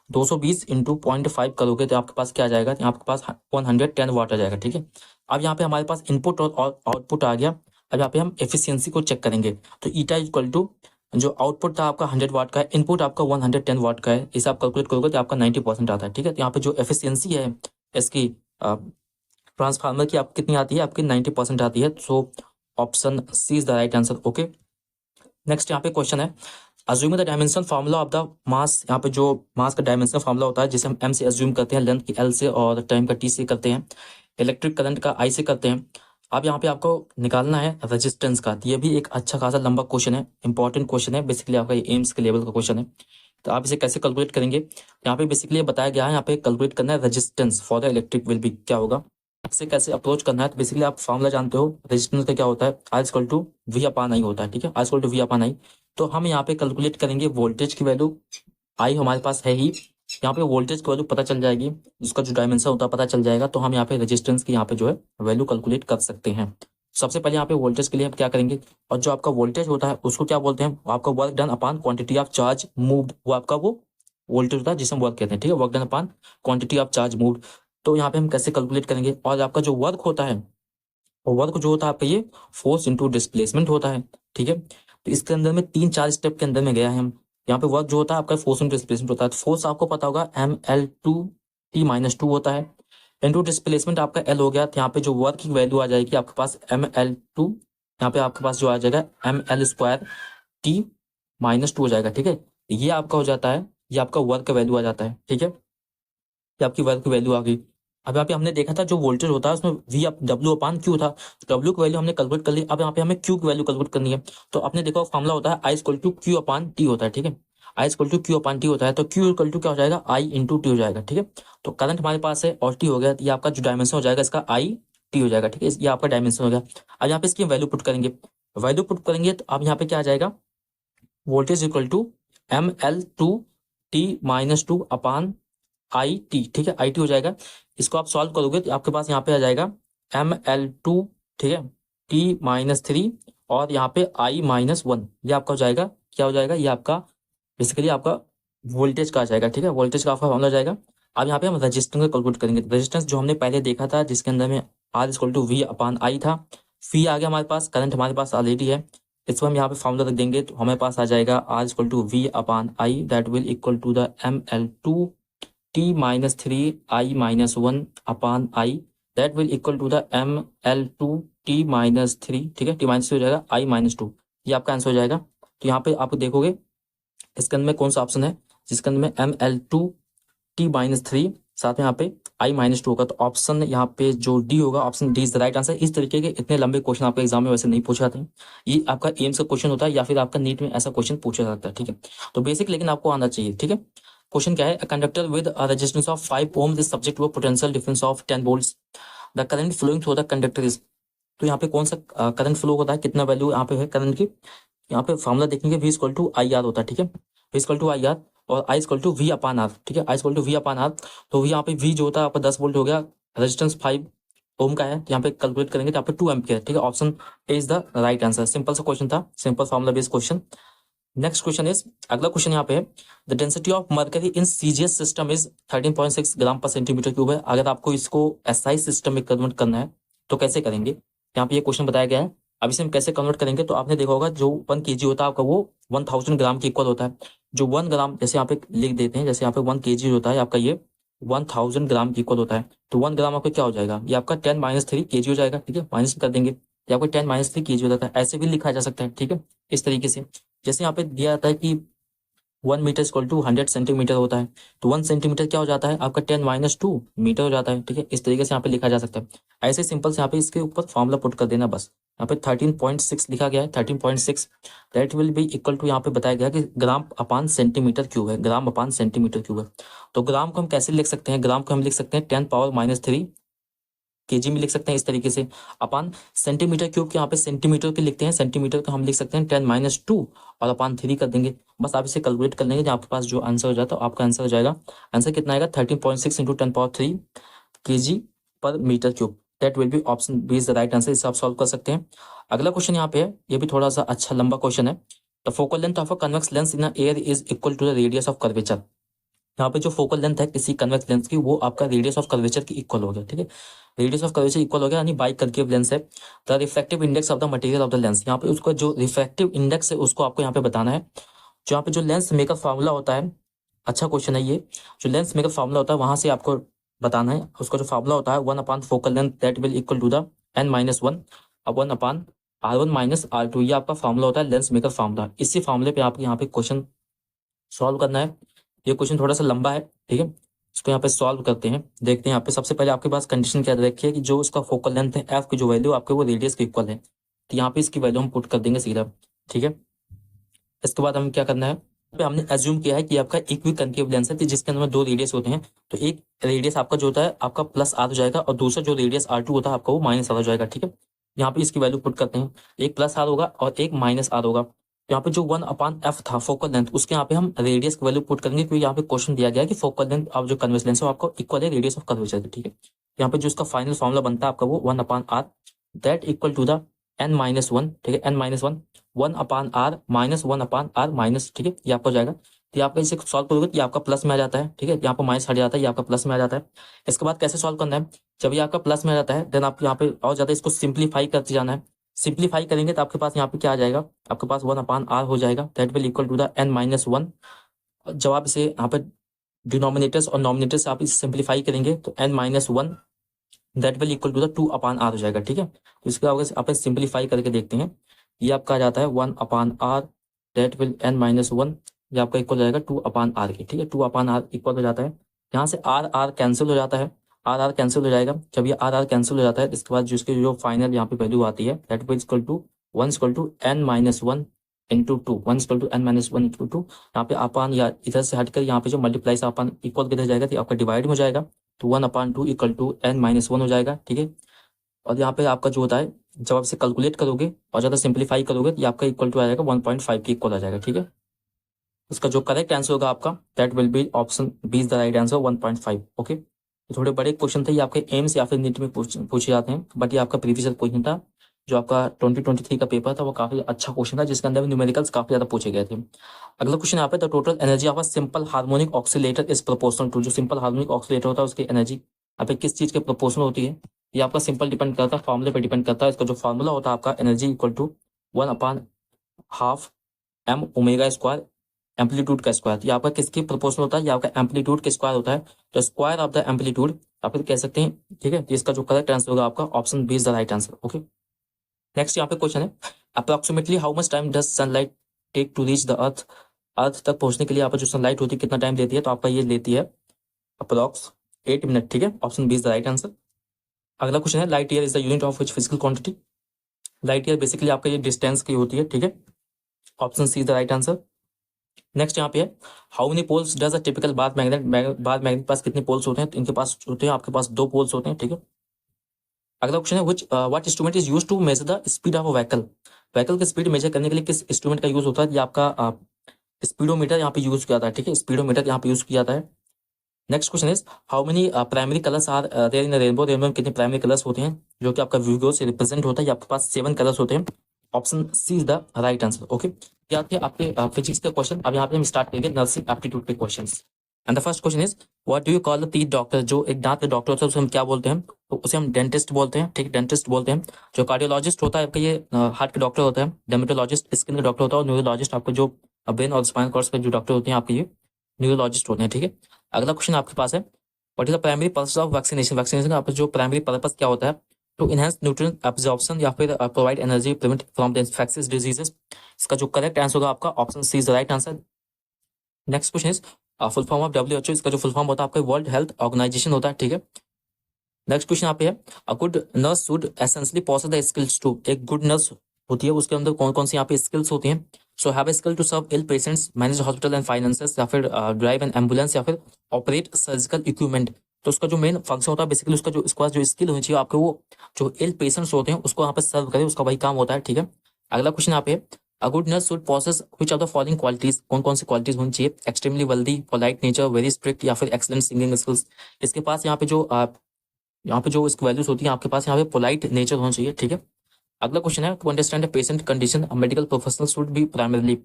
220 × 0.5 करोगे तो आपके पास क्या आ जाएगा? आपके पास 110 वाट आ जाएगा, ठीक है। अब यहाँ पे हमारे पास इनपुट और आउटपुट आ गया। अब यहाँ पे हम एफिशिएंसी को चेक करेंगे। तो ईटा इक्वल टू जो आउटपुट था आपका 100 वाट का है, इनपुट आपका 110 वाट का है। इसे आप कैलकुलेट करोगे तो आपका 90% आता है, ठीक है। तो यहाँ पे जो एफिशिएंसी है इसकी ट्रांसफार्मर की आप कितनी आती है? आपकी 90% आती है। So option C is the right answer. Okay, next यहाँ पे क्वेश्चन है, assume the dimension formula of the mass. यहाँ पे जो मास का डायमेंशन फार्मूला होता है जिसे हम एम से अज्यूम करते हैं, लेंथ की एल से और टाइम का टी से करते हैं, इलेक्ट्रिक करंट का आई से करते हैं। अब यहाँ पे आपको निकालना है रेजिस्टेंस का। ये भी एक अच्छा खासा लंबा क्वेश्चन है, इंपॉर्टेंट क्वेश्चन है, बेसिकली आपका ये एम्स के लेवल का क्वेश्चन है। तो आप इसे कैसे कैलकुलेट करेंगे, यहाँ पे बेसिकली बताया गया है, यहाँ पे कैलकुलेट करना है resistance for the electric will be क्या होगा, इससे कैसे अप्रोच करना है। तो बेसिकली आप फॉर्मूला जानते हो रेजिस्टेंस का क्या होता है, I equal to we upon आई होता है। ठीक है, I equal to we upon आई। तो हम यहाँ पे कैलकुलेट करेंगे वोल्टेज की वैल्यू, आई हमारे पास है ही, यहाँ पे वोल्टेज की वैल्यू पता चल जाएगी, उसका जो डायमेंशन होता है पता चल जाएगा, तो हम यहाँ पे रेजिस्टेंस की यहाँ पे जो है वैल्यू कैलकुलेट कर सकते हैं। सबसे पहले यहाँ पे वोल्टेज के लिए हम क्या करेंगे, और जो आपका वोल्टेज होता है उसको क्या बोलते हैं, आपका work done upon quantity of charge moved, वो आपका वो वोल्टेज होता है जिसे हम वर्क कहते हैं। ठीक है, work done upon quantity of charge moved. तो यहाँ पे हम कैसे कैलकुलेट करेंगे, और आपका जो वर्क होता है, और वर्क जो होता है आपका ये फोर्स इंटू डिस्प्लेसमेंट होता है। ठीक है, तो इसके अंदर में 3-4 स्टेप के अंदर में गया है हम। यहाँ पे वर्क जो होता है आपका फोर्स इंटू डिस्प्लेसमेंट होता है। तो फोर्स आपको पता होगा ml2t-2 होता है, इंटू डिस्प्लेसमेंट आपका एल हो गया। तो यहाँ पे जो वर्क की वैल्यू आ जाएगी आपके पास ml2, यहाँ पे आपके पास जो आ जाएगा ml²t-2 हो जाएगा। ठीक है, ये आपका हो जाता है, ये आपका वर्क का वैल्यू आ जाता है। ठीक है, ये आपकी वर्क की वैल्यू आ गई। अब यहाँ पे हमने देखा था जो वोल्टेज होता है उसमें वी अप डब्ल्यू अपान क्यू था, डब्ल्यू की वैल्यू हमने कैलकुलेट कर ली। अब यहाँ पे हमें क्यू की वैल्यू कैलकुलेट करनी है। तो आपने देखा फॉर्मूला होता है I equal to Q upon T होता है। ठीक है, I equal to Q upon T होता है, तो क्यू इक्वल टू क्या हो जाएगा, आई इंटू टी हो जाएगा। ठीक है, तो करंट हमारे पास है और टी हो गया, ये आपका जो डायमेंशन हो जाएगा इसका आई टी हो जाएगा। ठीक है, ये आपका डायमेंशन हो गया। अब यहाँ पे इसकी वैल्यू पुट करेंगे, वैल्यू पुट करेंगे तो अब यहाँ पे क्या आ जाएगा, voltage equal to ml2t-2 upon i t. ठीक है, आई टी हो जाएगा। इसको आप सॉल्व करोगे तो आपके पास यहाँ पे आ जाएगा ml2, ठीक है, t-3 और यहाँ पे i-1, ये आपका हो जाएगा, क्या हो जाएगा, ये आपका बेसिकली आपका वोल्टेज का आ जाएगा। ठीक है, वोल्टेज का आपका फॉर्मूला जाएगा। अब यहाँ पे हम रेजिस्टेंस का कैलकुलेट करेंगे। रेजिस्टेंस जो हमने पहले देखा था जिसके अंदर में R equal to we upon I था, फी आ गया हमारे पास, करंट हमारे पास ऑलरेडी है, इसको हम यहाँ पे फॉर्मूला रख देंगे तो हमारे पास आ जाएगा r equal to we upon i, that will equal to the ml2t-3 i-1 upon i, that will equal to the ml2t-3। ठीक है, t-3 हो जाएगा i-2, ये आपका आंसर हो जाएगा। तो यहाँ पे आप देखोगे इसके अंदर में कौन सा ऑप्शन है जिसके अंदर में ml2t-3 साथ में यहाँ पे i-2 होगा, तो ऑप्शन यहाँ पे जो डी होगा, option D is the right answer. इस तरीके के इतने लंबे क्वेश्चन आपके एग्जाम में वैसे नहीं पूछे जाते हैं, ये आपका एम्स का क्वेश्चन होता है या फिर आपका नीट में ऐसा क्वेश्चन पूछा जाता है। ठीक है, तो बेसिक लेकिन आपको आना चाहिए। ठीक है, क्वेश्चन क्या है, a conductor with a resistance of 5 ohm is subject to a potential difference of 10 volts, the current flowing through the conductor is. तो यहाँ पे कौन सा करंट फ्लो होता है, कितना वैल्यू यहाँ पे है करंट की, यहाँ पे फॉर्मूला देखेंगे v equal to I r होता है। ठीक है, v equal to I r और i equal to we upon r. ठीक है, i equal to we upon r, तो यहाँ पे v जो होता है आपका 10 वोल्ट हो गया, रेजिस्टेंस 5 ओम का है, तो यहाँ पे कैलकुलेट करेंगे तो यहाँ पे 2 एम्पियर। ठीक है, option A is the right answer. Simple सा क्वेश्चन था, simple formula based question. Next question is, अगला क्वेश्चन यहाँ पे है, the density of mercury in CGS system is 13.6 ग्राम पर सेंटीमीटर क्यूब है। अगर आपको इसको एसआई सिस्टम में कन्वर्ट करना है तो कैसे करेंगे, यहाँ पे ये क्वेश्चन बताया गया है। अब इसे हम कैसे कन्वर्ट करेंगे, तो आपने देखा होगा जो 1 kg होता है आपका वो 1000 ग्राम के इक्वल होता है। जो 1 ग्राम जैसे यहाँ पे लिख देते हैं, जैसे यहाँ पे 1 kg होता है आपका ये 1000 ग्राम के इक्वल होता है, तो 1 ग्राम आपका क्या हो जाएगा, ये आपका 10-3 kg हो जाएगा। ठीक है, माइनस कर देंगे, ये आपको 10-3 kg हो जाता है। ऐसे भी लिखा जा सकता है। ठीक है, इस तरीके से जैसे यहाँ पे दिया जाता है कि 1 मीटर इक्वल टू 100 सेंटीमीटर होता है, तो 1 सेंटीमीटर क्या हो जाता है आपका 10-2 मीटर हो जाता है। ठीक है, इस तरीके से यहाँ पे लिखा जा सकता है। ऐसे सिंपल से यहाँ पे इसके ऊपर फॉर्मूला पुट कर देना बस। यहाँ पे 13.6 लिखा गया है, 13.6 that will be equal to, यहाँ पे बताया गया कि ग्राम अपान सेंटीमीटर क्यूब है, ग्राम अपान सेंटीमीटर क्यूब है। तो ग्राम को हम कैसे लिख सकते हैं, ग्राम को हम लिख सकते हैं 10⁻³ केजी में लिख सकते हैं इस तरीके से, अपान सेंटीमीटर क्यूब के यहाँ पे सेंटीमीटर पे लिखते हैं, सेंटीमीटर को हम लिख सकते हैं 10-2 और अपान 3 कर देंगे। बस आप इसे कैलकुलेट कर लेंगे, आपके पास जो आंसर हो जाता है आपका आंसर हो जाएगा। आंसर कितना आएगा, 13.6 into 10⁻³ kg per metre cube, that will be option B is the right answer. इसे आप सॉल्व कर सकते हैं। अगला क्वेश्चन यहाँ पे है, ये भी थोड़ा सा अच्छा लंबा क्वेश्चन है। The focal length of a convex lens in air is equal to the radius of curvature. यहाँ पे जो फोकल लेंथ है किसी कन्वेक्स लेंस की वो आपका रेडियस ऑफ कर्वेचर की इक्वल हो गया। ठीक है, रेडियस ऑफ कर्वेचर इक्वल हो गया, यानी बाई कर्व लेंस है। The refractive index of the material of the lens, यहाँ पे उसका जो रिफ्रैक्टिव इंडेक्स है उसको आपको यहाँ पे बताना है। जो यहाँ पे जो लेंस मेकर फार्मूला होता है, अच्छा क्वेश्चन है ये, जो लेंस मेकर फार्मूला होता है वहां से आपको बताना है। उसका जो फार्मूला होता है 1 upon focal length that will equal to the n-1 अब 1 अपान R1 माइनस R2, ये आपका फॉर्मूला होता है लेंस मेकर फॉर्मूला। इसी फॉर्मूले पे आपको यहाँ पे क्वेश्चन सॉल्व करना है। ये क्वेश्चन थोड़ा सा लंबा है, ठीक है, इसको यहाँ पे सॉल्व करते हैं। देखते हैं यहाँ पे सबसे पहले आपके पास कंडीशन क्या रखी है कि जो उसका फोकल लेंथ है एफ की जो वैल्यू आपके वो रेडियस के इक्वल है, तो यहाँ पे इसकी वैल्यू हम पुट कर देंगे सीधा, ठीक है। इसके बाद हम क्या करना है, पे हमने एज्यूम किया है कि आपका इक्वी कनकेव लेंस है जिसके अंदर में दो रेडियस होते हैं, तो एक रेडियस आपका जो होता है आपका प्लस आर हो जाएगा और दूसरा जो रेडियस R2 होता है आपका वो माइनस आर हो जाएगा, ठीक है। यहाँ पे इसकी वैल्यू पुट करते हैं, एक प्लस आर होगा और एक माइनस आर होगा। यहाँ पे जो 1/f था फोकल लेंथ, उसके यहाँ पे हम रेडियस की वैल्यू पुट करेंगे क्योंकि यहाँ पे क्वेश्चन दिया गया है कि फोकल लेंथ ऑफ जो कन्वेक्स लेंस है आपको इक्वल है रेडियस ऑफ कर्वेचर, ठीक है। यहाँ पे जो इसका फाइनल फॉर्मूला बनता है आपका वो 1/r that equal to the n-1, ठीक है, n-1 1/r minus 1/r minus, ठीक है, ये आपका हो जाएगा। तो ये आपका इसे सॉल्व करोगे तो ये आपका प्लस में आ जाता है, ठीक है, यहाँ पर माइनस हट जाता है, ये आपका प्लस में आ जाता है। इसके बाद कैसे सॉल्व करना है, जब ये आपका प्लस में आ जाता है देन आप यहाँ पे और ज्यादा इसको सिंप्लीफाई करते जाना है। सिंप्लीफाई करेंगे तो आपके पास यहाँ पे क्या आ जाएगा, आपके पास 1/r हो जाएगा that will equal to the n-1। जब आप इसे यहाँ पे डिनोमिनेटर्स और नॉमिनेटर्स आप इसे सिंप्लीफाई करेंगे तो n-1 that will equal to the 2/r हो जाएगा, ठीक है। तो इसके बाद आप सिंप्लीफाई करके देखते हैं, ये आपका आ जाता है 1/r दैट विल n-1, ये आपका इक्वल हो जाएगा 2/r के, ठीक है, 2/r इक्वल हो जाता है। यहाँ से आर आर कैंसिल हो जाता है, आर आर कैंसिल हो जाएगा। जब ये आर आर कैंसिल हो जाता है इसके बाद जिसकी जो फाइनल यहाँ पे वैल्यू आती है that will equal to 1 into 2, 1 into 2। यहाँ पे अपान या इधर से हटकर यहाँ पे जो मल्टीप्लाई से अपान इक्वल किधर जाएगा तो आपका डिवाइड हो जाएगा, तो 1/2 इक्वल टू n-1 हो जाएगा, ठीक है। और यहाँ पे आपका जो होता है जब आप इसे कैलकुलेट करोगे और ज़्यादा सिंप्लीफाई करोगे तो ये आपका इक्वल टू आ जाएगा 1.5 के इक्वल आ जाएगा, ठीक है। इसका जो करेक्ट आंसर होगा आपका that will be option B is the right answer 1.5, okay. तो थोड़े बड़े क्वेश्चन थे, ये आपके एम्स या फिर नीट में पूछे जाते हैं, बट ये आपका प्रीवियस क्वेश्चन था। जो आपका 2023 का पेपर था वो काफी अच्छा क्वेश्चन था जिसके अंदर न्यूमेरिकल्स काफी ज्यादा पूछे गए थे। अगला क्वेश्चन यहाँ पे the total energy of a simple harmonic oscillator is proportional to, जो सिंपल हार्मोनिक ऑक्सीलेटर होता है उसकी एनर्जी यहाँ पे किस चीज के प्रोपोर्शनल होती है, ये आपका सिंपल डिपेंड करता है, फॉर्मूले पे डिपेंड करता है। इसका जो फॉर्मूला होता है आपका energy equal to 1/2 m omega square amplitude का स्क्वायर, ये आपका किसके प्रोपोर्शनल होता है, ये आपका एम्पलीट्यूड के स्क्वायर होता है, तो स्क्वायर ऑफ द एम्पलीट्यूड आप कह सकते हैं, ठीक है। तो इसका जो करेक्ट आंसर होगा आपका option B is the right answer, okay. Next यहाँ पे क्वेश्चन है approximately how much time does sunlight take to reach the earth, earth तक पहुंचने के लिए यहाँ पर जो सनलाइट होती है कितना टाइम लेती है, तो आपका ये लेती है अप्रोक्स 8 मिनट, ठीक है, option B is the right answer. अगला क्वेश्चन है light year is the unit of which physical quantity, light year basically आपका ये डिस्टेंस की होती है, ठीक है, option C is the right answer. Next यहाँ पे है how many poles does a typical bar magnet, bar magnet के पास कितने पोल्स होते हैं, तो इनके पास होते हैं आपके पास 2 पोल्स होते हैं, ठीक है। अगला क्वेश्चन है what instrument is used to measure the speed of a vehicle, vehicle की स्पीड मेजर करने के लिए किस इंस्ट्रूमेंट का यूज होता है, ये आपका स्पीडोमीटर यहाँ पे यूज किया जाता है, ठीक है, स्पीडोमीटर यहाँ पे यूज किया जाता है। Next question is how many primary colours are there in rainbow, rainbow में कितने प्राइमरी कलर्स होते हैं जो कि आपका विगो से रिप्रेजेंट होता है, आपके पास 7 कलर्स होते हैं, option C is the right answer, okay. क्या थे आपके फिजिक्स के क्वेश्चन। अब यहाँ पे हम स्टार्ट करेंगे नर्सिंग एप्टीट्यूड के questions. And the first question is what do you call the teeth doctor, जो एक दांत के डॉक्टर होता है उसे हम क्या बोलते हैं, तो उसे हम डेंटिस्ट बोलते हैं, ठीक, डेंटिस्ट बोलते हैं। जो कार्डियोलॉजिस्ट होता है आपका ये हार्ट के डॉक्टर होता है, डेमेटोलॉजिस्ट स्किन के डॉक्टर होता है, और न्यूरोलॉजिस्ट आपको जो ब्रेन और स्पाइनल कॉर्ड्स के जो डॉक्टर होते हैं आपके ये न्यूरोलॉजिस्ट होते हैं, ठीक है। अगला क्वेश्चन आपके पास है what is the primary purpose of vaccination, vaccination का आपका जो प्राइमरी पर्पस क्या होता है, टू इनहेंस न्यूट्रिएंट एब्जॉर्प्शन या फिर provide energy prevent from the infectious diseases. इसका जो करेक्ट आंसर होगा आपका option C is the right answer. Next question is full form of WHO, इसका जो फुल फॉर्म होता है आपका वर्ल्ड हेल्थ ऑर्गेनाइजेशन होता है, ठीक है। नेक्स्ट क्वेश्चन यहाँ पे है a good nurse should essentially possess the skills to, एक गुड नर्स होती है उसके अंदर कौन कौन सी यहाँ पे स्किल्स होती हैं, so have a skill to serve ill patients, manage hospital and finances, या फिर ड्राइव एन एम्बुलेंस, या फिर ऑपरेट सर्जिकल इक्विपमेंट। तो उसका जो मेन फंक्शन होता है बेसिकली उसका जो इसके पास जो स्किल होनी चाहिए आपके वो जो इल पेशेंट्स होते हैं उसको यहाँ पे सर्व करे, उसका वही काम होता है, ठीक है। अगला क्वेश्चन यहाँ पे अ good nurse should possesses which of the following qualities, कौन कौन सी क्वालिटीज होनी चाहिए, extremely wealthy, polite nature, very strict, या फिर एक्सलेंट सिंगिंग स्किल्स। इसके पास यहाँ पे जो इसकी वैल्यूज होती है आपके पास यहाँ पे पोलाइट नेचर होना चाहिए, ठीक है। अगला क्वेश्चन है to understand patient condition medical professional should be primarily,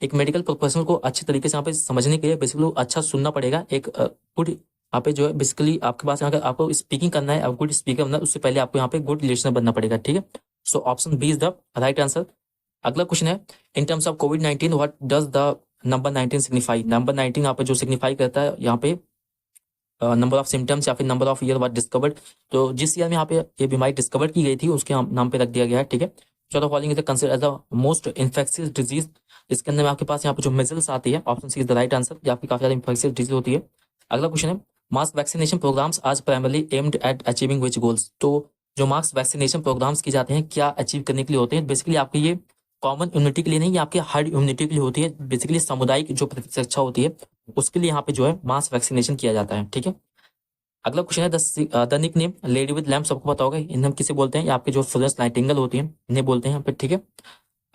एक मेडिकल प्रोफेशनल को अच्छी तरीके से यहाँ पे समझने के लिए बेसिकली अच्छा सुनना पड़ेगा, एक गुड यहाँ पे जो है बेसिकली आपके पास यहाँ आपको स्पीकिंग करना है, गुड स्पीकर बनना है, उससे पहले आपको यहाँ पे गुड लिसनर बनना पड़ेगा, ठीक है। So option B is the right answer. अगला क्वेश्चन है इन टर्म्स ऑफ कोविड-19 what does the number 19 signify, number 19 यहाँ पे जो सिग्निफाई करता है यहाँ पे नंबर ऑफ सिम्टम्स या फिर number of year was discovered, तो जिस ईयर में यहाँ पे ये बीमारी डिस्कवर की गई थी उसके नाम पे रख दिया गया है, ठीक है। चौथा following is considered as the most infectious disease. इसके अंदर में आपके पास यहाँ पे जो मिजल्स आती है, option C is the right answer, ये आपकी काफी ज्यादा इन्फेक्शियस डिजीज होती है। अगला क्वेश्चन है मास वैक्सीनेशन प्रोग्राम्स आज primarily aimed at achieving which goals. तो जो मास वैक्सीनेशन प्रोग्राम्स की जाते हैं क्या अचीव करने के लिए होते हैं? बेसिकली आपके ये कॉमन इम्यूनिटी के लिए नहीं, ये आपके हर्ड इम्यूनिटी के लिए होती है। बेसिकली सामुदायिक जो प्रतिरक्षा होती है उसके लिए यहाँ पे जो है मास वैक्सीनेशन किया जाता है, ठीक है। अगला क्वेश्चन है the nickname lady with lamp, सबको पता होगा इन्हें हम किसे बोलते हैं? ये आपके जो फ्लोरेंस नाइटिंगेल होती है इन्हें बोलते हैं यहाँ पे, ठीक है।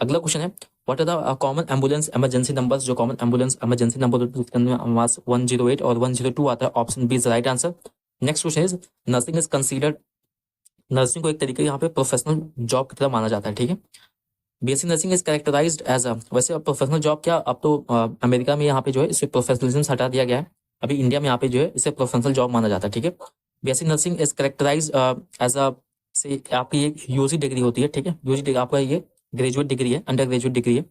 अगला क्वेश्चन है what are the common ambulance emergency numbers. जो कॉमन एम्बुलेंस इमरजेंसी नंबर उसके अंदर 108 और 102 आता है, option B is the right answer. Next question is nursing is considered, nursing को एक तरीके यहाँ पे प्रोफेशनल जॉब की तरह माना जाता है, ठीक है। BSc nursing is characterised as a, वैसे प्रोफेशनल जॉब क्या, अब तो अमेरिका में यहाँ पे जो है इसे प्रोफेशनलिज्म हटा दिया गया है, अभी इंडिया में यहाँ पे जो है इसे प्रोफेशनल जॉब माना जाता है, ठीक है। BSc nursing is characterised as a, से आपकी एक यूजी डिग्री होती है, ठीक है। यूजी डिग्री आपका ये ग्रेजुएट डिग्री है, अंडर ग्रेजुएट डिग्री है।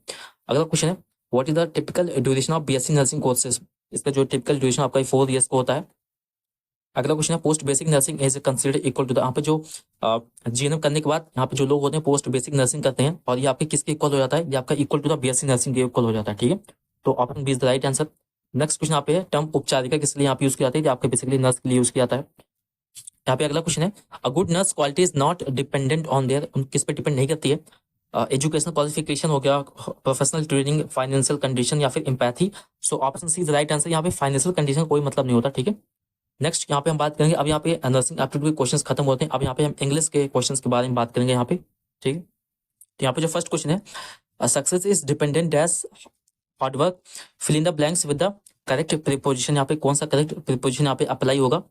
अगला क्वेश्चन है what is the typical duration of BSc nursing courses. इसका जो टिपिकल ड्यूरेशन आपका 4 ईयर्स का होता है। अगला क्वेश्चन है post basic nursing is considered equal to the, यहाँ पे जो जीएनएम करने के बाद यहाँ पे जो लोग होते हैं पोस्ट बेसिक नर्सिंग करते हैं और ये आपके किसके इक्वल हो जाता है? ये आपका equal to the BSc nursing के इक्वल हो जाता है, ठीक है। तो option B is the right answer. Next question यहाँ पे है टर्म उपचारिका किस लिए यहाँ पे यूज किया जाता है? आपके बेसिकली नर्स के लिए यूज किया जाता है। यहाँ पे अगला क्वेश्चन है a good nurse quality is not dependent on their, किस पे डिपेंड नहीं करती है? एजुकेशनल क्वालिफिकेशन हो गया, प्रोफेशनल ट्रेनिंग, फाइनेंशियल कंडीशन या फिर empathy. So option C is the right answer. यहाँ पे फाइनेंशियल कंडीशन कोई मतलब नहीं होता, ठीक है। नेक्स्ट यहाँ पे हम बात करेंगे, अब यहाँ पे नर्सिंग एप्टीट्यूड के क्वेश्चंस खत्म होते हैं, अब यहाँ पे हम इंग्लिश के क्वेश्चंस के बारे में बात करेंगे यहाँ पे, ठीक है। तो यहाँ पे जो फर्स्ट क्वेश्चन है success is dependent as hard work, fill in the blanks with the correct preposition. यहाँ पे कौन सा करेक्ट प्रीपोजिशन यहाँ पे अप्लाई होगा?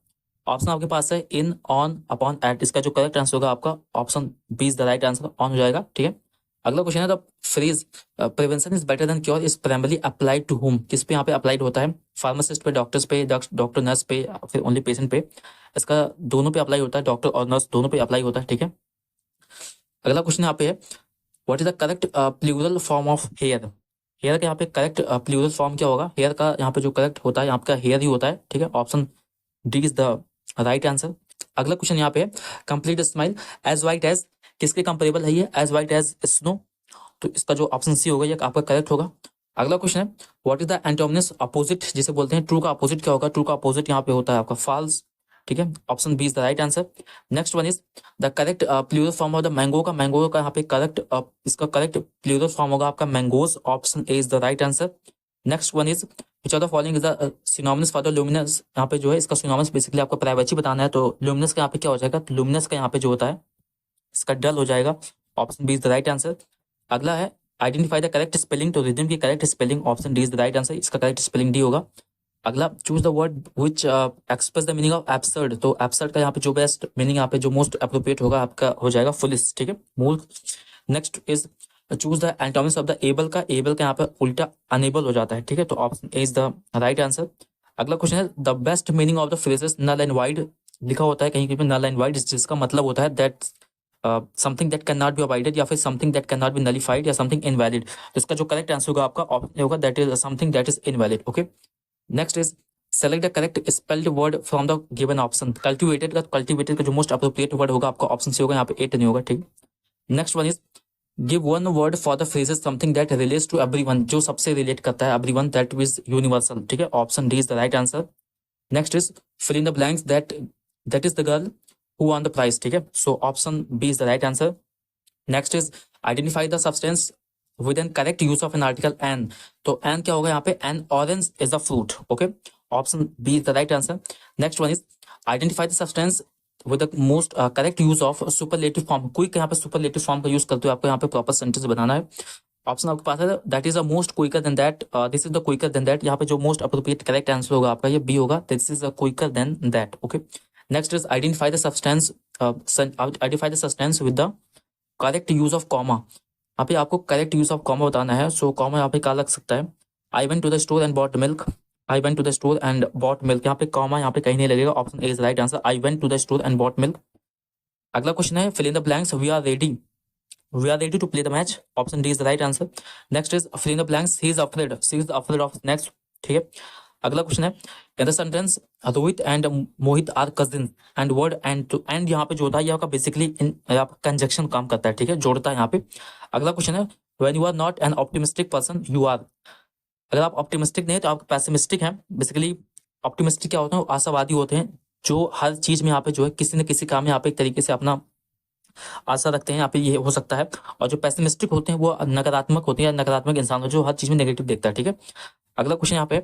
ऑप्शन आपके पास है इन, ऑन, अपॉन, एट। इसका जो करेक्ट आंसर होगा आपका option B is the right answer, on हो जाएगा, ठीक है। अगला क्वेश्चन है the phrase prevention is better than cure is primarily applied to whom, किस पे यहाँ पे अप्लाइड होता है? फार्मासिस्ट पे, डॉक्टर्स पे, डॉक्टर नर्स पे, फिर ओनली पेशेंट पे? इसका दोनों पे अप्लाई होता है, डॉक्टर और नर्स दोनों पे अप्लाई होता है, ठीक है। अगला क्वेश्चन यहाँ पे है what is the correct plural form of hair. Hair का यहाँ पे करेक्ट प्लूरल फॉर्म क्या होगा? हेयर का यहाँ पे जो करेक्ट होता है आपका हेयर ही होता है, ठीक है। Option D is the right answer. अगला क्वेश्चन यहाँ पे है complete smile as white as, किसके कंपेरेबल है ये? As white as snow. तो इसका जो ऑप्शन सी होगा ये आपका करेक्ट होगा। अगला क्वेश्चन है what is the antonyms opposite, जिसे बोलते हैं ट्रू का अपोजिट क्या होगा? ट्रू का अपोजिट यहाँ पे होता है आपका फॉल्स, ठीक है। Option B is the right answer. Next one is the correct plural form of the mango का, मैंगो का यहाँ पे करेक्ट इसका करेक्ट प्लूरल फॉर्म होगा आपका mangoes, option A is the right answer. Next one is which of the following is the synonymous for the luminous. यहाँ पे जो है इसका सिनोनिमस बेसिकली आपको प्राइवेसी बताना है, तो लुमिनस का यहाँ पे क्या हो जाएगा? लुमिनस का यहाँ पे जो होता है इसका डल हो जाएगा, option B is the right answer. अगला है आइडेंटिफाई द करेक्ट स्पेलिंग, तो रिदम की correct spelling, option D is the right answer, इसका करेक्ट स्पेलिंग डी होगा। अगला choose the word which express the meaning of absurd, तो absurd का यहाँ पे जो बेस्ट मीनिंग यहाँ पे जो मोस्ट अप्रोप्रिएट होगा आपका हो जाएगा फुलिश, ठीक है, मूर्ख। Next is choose the antonyms of the able का, एबल का यहाँ पे उल्टा अनेबल हो जाता है, ठीक है, तो option A is the right answer. अगला क्वेश्चन है the best meaning of the phrases null and wide, लिखा होता है कहीं कहीं नल एंड वाइड, जिसका मतलब होता है that something that can not be avoided या फिर something that can not be nullified या समथिंग इनवैलिड। तो इसका जो करेक्ट आंसर होगा आपका ऑप्शन होगा that is something that is invalid, okay. Next is select the correct spelled word from the given option. Cultivated का जो मोस्ट अप्रोप्रिएट वर्ड होगा आपका ऑप्शन सी होगा, यहाँ पे एट नहीं होगा, ठीक। Next one is give one word for the phrases something that relates to everyone, जो सबसे रिलेट करता है एवरीवन, दैट इज यूनिवर्सल, ठीक है, option D is the right answer. Next is fill in the blanks that is the girl who won the prize, ठीक है, so option B is the right answer. Next is identify the substance with an correct use of an article an, तो an क्या होगा यहाँ पे? An orange is a fruit, okay, option B is the right answer. Next one is identify the substance with the most correct use of superlative form, quick यहाँ पे superlative form का use करते हुए आपको यहाँ पे प्रॉपर सेंटेंस बनाना है। Option आपके पास है that is the most quicker than that, this is the quicker than that, यहाँ पे जो मोस्ट अप्रोप्रिएट करेक्ट आंसर होगा आपका ये बी होगा, this is the quicker than that, okay. Next is identify the substance with the correct use of comma, यहाँ पे आपको करेक्ट यूज ऑफ कॉमा बताना है, सो कॉमा यहाँ पे क्या लग सकता है? I went to the store and bought milk, I went to the store and bought milk, यहाँ पे कॉमा यहाँ पे कहीं नहीं लगेगा, option A is right answer, I went to the store and bought milk. अगला क्वेश्चन है fill in the blanks we are ready to play the match, option D is the right answer. Next is fill in the blanks he is afraid, she is afraid of next, ठीक है। अगला question है in the sentence Rohit and Mohit are cousin and word and यहाँ पे जो होता है ये आपका बेसिकली कंजक्शन काम करता है, ठीक है, जोड़ता है यहाँ पे। अगला क्वेश्चन है when you are not an optimistic person you are, अगर आप ऑप्टिमिस्टिक नहीं तो आप पैसिमिस्टिक हैं। बेसिकली ऑप्टिमिस्टिक क्या होते हैं, आशावादी होते हैं, जो हर चीज में यहाँ पे जो है किसी न किसी काम में यहाँ पे एक तरीके से अपना आशा रखते हैं, यहाँ पे ये हो सकता है। और जो पैसिमिस्टिक होते हैं वो नकारात्मक होते हैं, नकारात्मक इंसान हो जो हर चीज में नेगेटिव देखता है, ठीक है। अगला क्वेश्चन यहाँ पे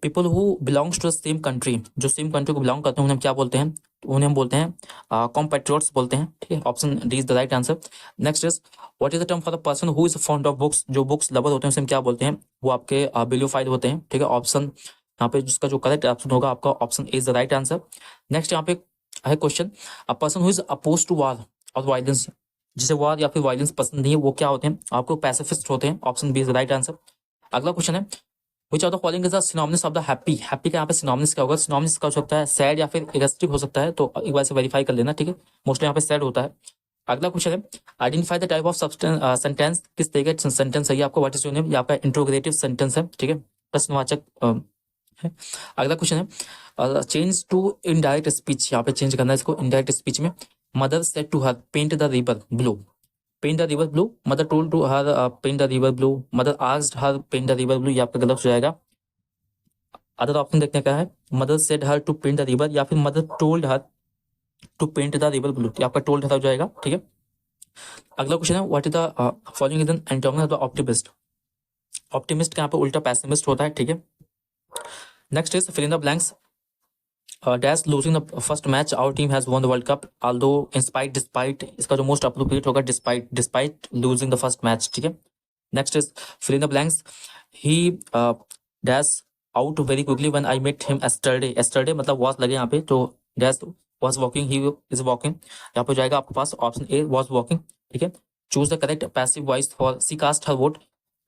people who belongs to the same country, जो सेम कंट्री को बिलोंग करते हैं उन्हें हम क्या बोलते हैं, उन्हें हम बोलते हैं कॉम्पेट्रियोट्स बोलते हैं, ठीक है। Option D is the right answer. Next is what is the term for the person who is fond of books, जो बुक्स लवर होते हैं उसे हम क्या बोलते हैं, वो आपके बिलियोफाइल होते हैं, ठीक है। ऑप्शन यहाँ पे जिसका जो करेक्ट ऑप्शन होगा आपका option A is the right answer. Next यहाँ पे है question a person who is oppose to war और वायलेंस, जिसे वार या फिर वायलेंस पसंद नहीं है वो क्या होते हैं, आपको पैसिफिस्ट होते हैं। Option B is the right answer. अगला क्वेश्चन है which of the following is the synonyms of the happy, happy का यहाँ पे सिनोनिम्स क्या होगा, सिनोनिम्स का हो सकता है सैड या फिर इरेस्टिक हो सकता है, तो एक बार से वेरीफाई कर लेना, ठीक है। मोस्टली यहाँ पे सैड होता है। अगला क्वेश्चन है identify the type of sentence, किस तरह का सेंटेंस है ये आपको, व्हाट इज योर नेम, ये आपका इंट्रोगेटिव सेंटेंस है, ठीक है, प्रश्नवाचक है। अगला क्वेश्चन है चेंज टू इनडायरेक्ट स्पीच, यहाँ पे चेंज करना है इसको इनडायरेक्ट स्पीच में। Mother said to her paint the river blue, paint the river blue, mother told to her paint the river blue, mother asked her paint the river blue, ये आपका गलत हो जाएगा। अदर ऑप्शन देखने का है mother said her to paint the river या फिर mother told her to paint the river blue, ये आपका टोल्ड हर हो जाएगा, ठीक है। अगला क्वेश्चन है what is the following is an antonym of the optimist, optimist का यहाँ पे उल्टा पैसिमिस्ट होता है, ठीक है। Next is fill in the blanks dash losing the first match our team has won the world cup although in spite despite, इसका जो मोस्ट अप्रोप्रिएट होगा despite losing the first match, ठीक है। Next is fill in the blanks he dash out very quickly when I met him yesterday, yesterday मतलब was लगे यहाँ पे, तो dash was walking he is walking, यहाँ पे जाएगा आपके पास ऑप्शन ए वॉज वॉकिंग, ठीक है। Choose the correct passive voice for she cast her vote,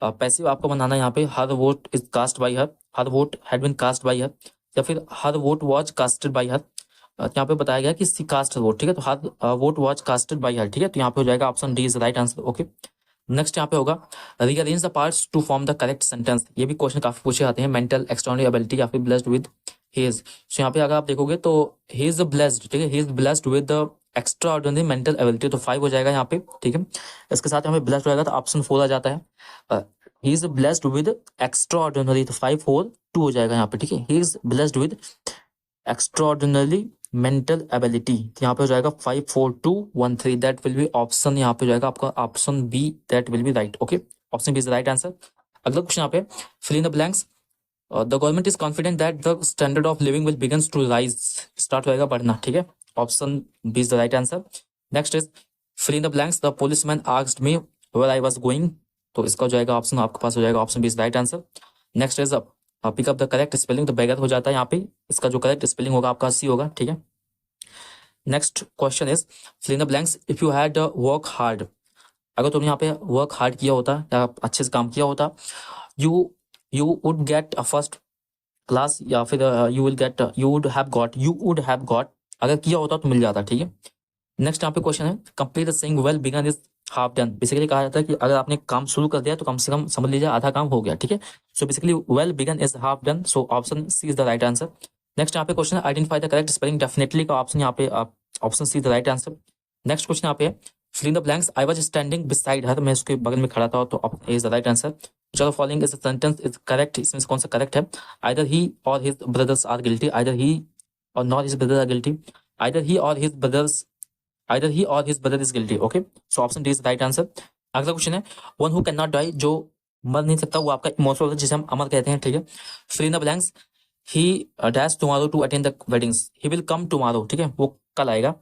passive आपको बनाना है यहाँ पे her vote is cast by her vote had been cast by her, या फिर her vote was casted by her, यहाँ पे बताया गया कि सी कास्ट वोट, ठीक है, तो her vote was casted by her, ठीक है, तो यहाँ पे हो जाएगा option D is right answer, okay. Next यहाँ पे होगा rearrange the parts to form the correct sentence, ये भी क्वेश्चन काफी पूछे आते हैं, मेंटल एक्सट्राऑर्डिनरी एबिलिटी या फिर ब्लेस्ड विद हिज, सो यहाँ पे अगर आप देखोगे तो ही इज ब्लेस्ड, ठीक है, he is blessed with the extraordinary mental ability, तो 5 हो जाएगा यहाँ पे, ठीक है। इसके साथ यहाँ पे ब्लेस्ड रहेगा तो ऑप्शन 4 आ जाता है, he is blessed with extraordinary, तो 5 4 2 हो जाएगा यहाँ पे, ठीक है। He is blessed with extraordinary mental ability, यहाँ पे हो जाएगा 5 4 2 1 3, दैट विल बी ऑप्शन, यहाँ पे हो जाएगा आपका option B, that will be right, okay, option B is the right answer. अगला क्वेश्चन यहाँ पे fill in the blanks the government is confident that the standard of living will begins to rise, start होएगा बढ़ना, ठीक है, option B is the right answer. Next is fill in the blanks the policeman asked me where I was going, तो इसका हो जाएगा option आपके पास हो जाएगा option B is right answer. Next is pick up the correct spelling, तो beggar हो जाता है यहाँ पे, इसका जो करेक्ट स्पेलिंग होगा आपका सी होगा, ठीक है। Next question is fill in the blanks if you had work hard, अगर तुमने यहाँ पे वर्क हार्ड किया होता या अच्छे से काम किया होता, you would get a first class, या फिर यू वुड हैव गॉट, अगर किया होता तो मिल जाता, ठीक है। नेक्स्ट यहाँ पे क्वेश्चन है complete the saying well begun is half done, basically कहा जाता है कि अगर आपने काम शुरू कर दिया तो कम से कम समझ लीजिए आधा काम हो गया, ठीक है। So basically well begun is half done, so option C is the right answer. Next यहाँ पे क्वेश्चन है identify the correct spelling, definitely का ऑप्शन यहाँ पे option C is the right answer. Next question यहाँ पे fill in the blanks I was standing beside her, मैं उसके बगल में खड़ा था, तो option A is the right answer. चलो following is the sentence is correct, इसमें से कौन सा करेक्ट है, either he or his brothers are guilty, either he or not his brother are guilty, either he or his brother is guilty, okay, so option D is right answer. अगला question है one who can not die, जो मर नहीं सकता वो आपका immortal है, जिसे हम अमर कहते हैं, ठीक है। Fill in the blanks he dash tomorrow to attend the weddings, he will come tomorrow, ठीक है, वो कल आएगा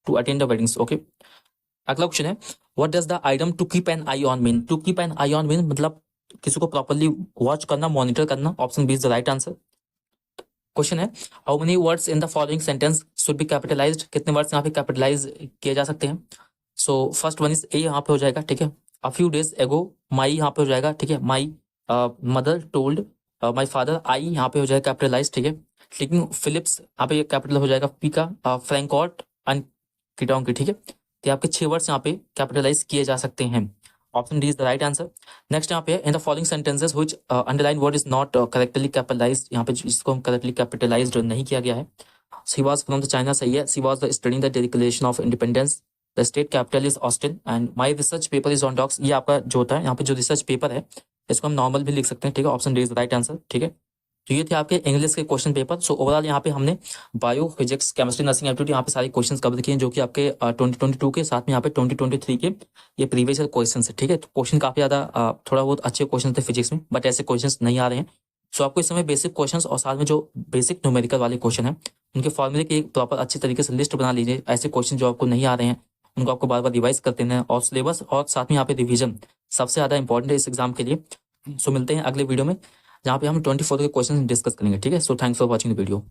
to attend the weddings, okay. अगला क्वेश्चन है what does the item to keep an eye on mean, to keep an eye on mean मतलब किसी को प्रॉपर्ली वॉच करना, मॉनिटर करना, option B is the right answer. Question है how many words in the following sentence should be capitalised, कितने words यहाँ पे capitalise किए जा सकते हैं। So first one is a, यहाँ पे हो जाएगा, ठीक है। अ फ्यू डेज एगो, माई यहाँ पे हो जाएगा, ठीक है, my mother told my father, I यहाँ पे हो जाएगा कैपिटलाइज, ठीक है। लेकिन फिलिप्स यहाँ पे कैपिटल हो जाएगा पी का, फ्रैंकॉट एंड किटोंग की, ठीक है। तो आपके 6 वर्ड्स यहाँ पे कैपिटलाइज किए जा सकते हैं। Option D is the right answer. Next यहाँ पे इन the following sentences which underline word is not correctly capitalised, यहाँ पे इसको हम करेक्टली कैपिटलाइज्ड नहीं किया गया है। She was from the China सही है। She was studying the declaration of independence. The state capital is Austin and my research paper is on dogs. ये आपका जो होता है यहाँ पे जो रिसर्च पेपर है इसको हम नॉर्मल भी लिख सकते हैं, ठीक है। Option D is the right answer, ठीक है। तो ये थे आपके इंग्लिश के क्वेश्चन पेपर। सो ओवरऑल यहाँ पे हमने bio, physics, chemistry, nursing aptitude यहाँ पे सारे क्वेश्चंस कवर किए हैं जो कि आपके 2022 के साथ में यहाँ पे 2023 के ये प्रीवियस ईयर क्वेश्चन है, ठीक है। तो क्वेश्चन काफी ज्यादा थोड़ा बहुत अच्छे क्वेश्चन थे फिजिक्स में, बट ऐसे क्वेश्चन नहीं आ रहे हैं। सो आपको इस समय बेसिक क्वेश्चन और साथ में जो बेसिक न्यूमेरिकल वाले क्वेश्चन है उनके फॉर्मूले की एक प्रॉपर अच्छी तरीके से लिस्ट बना लीजिए। ऐसे क्वेश्चन जो आपको नहीं आ रहे हैं उनको आपको बार बार रिवाइज करते हैं, और सिलेबस और साथ में यहाँ पे रिविजन सबसे ज्यादा इंपॉर्टेंट है इस एग्जाम के लिए। सो मिलते हैं अगले वीडियो में जहाँ पे हम 24 के क्वेश्चन डिस्कस करेंगे, ठीक है। So thanks for watching the video.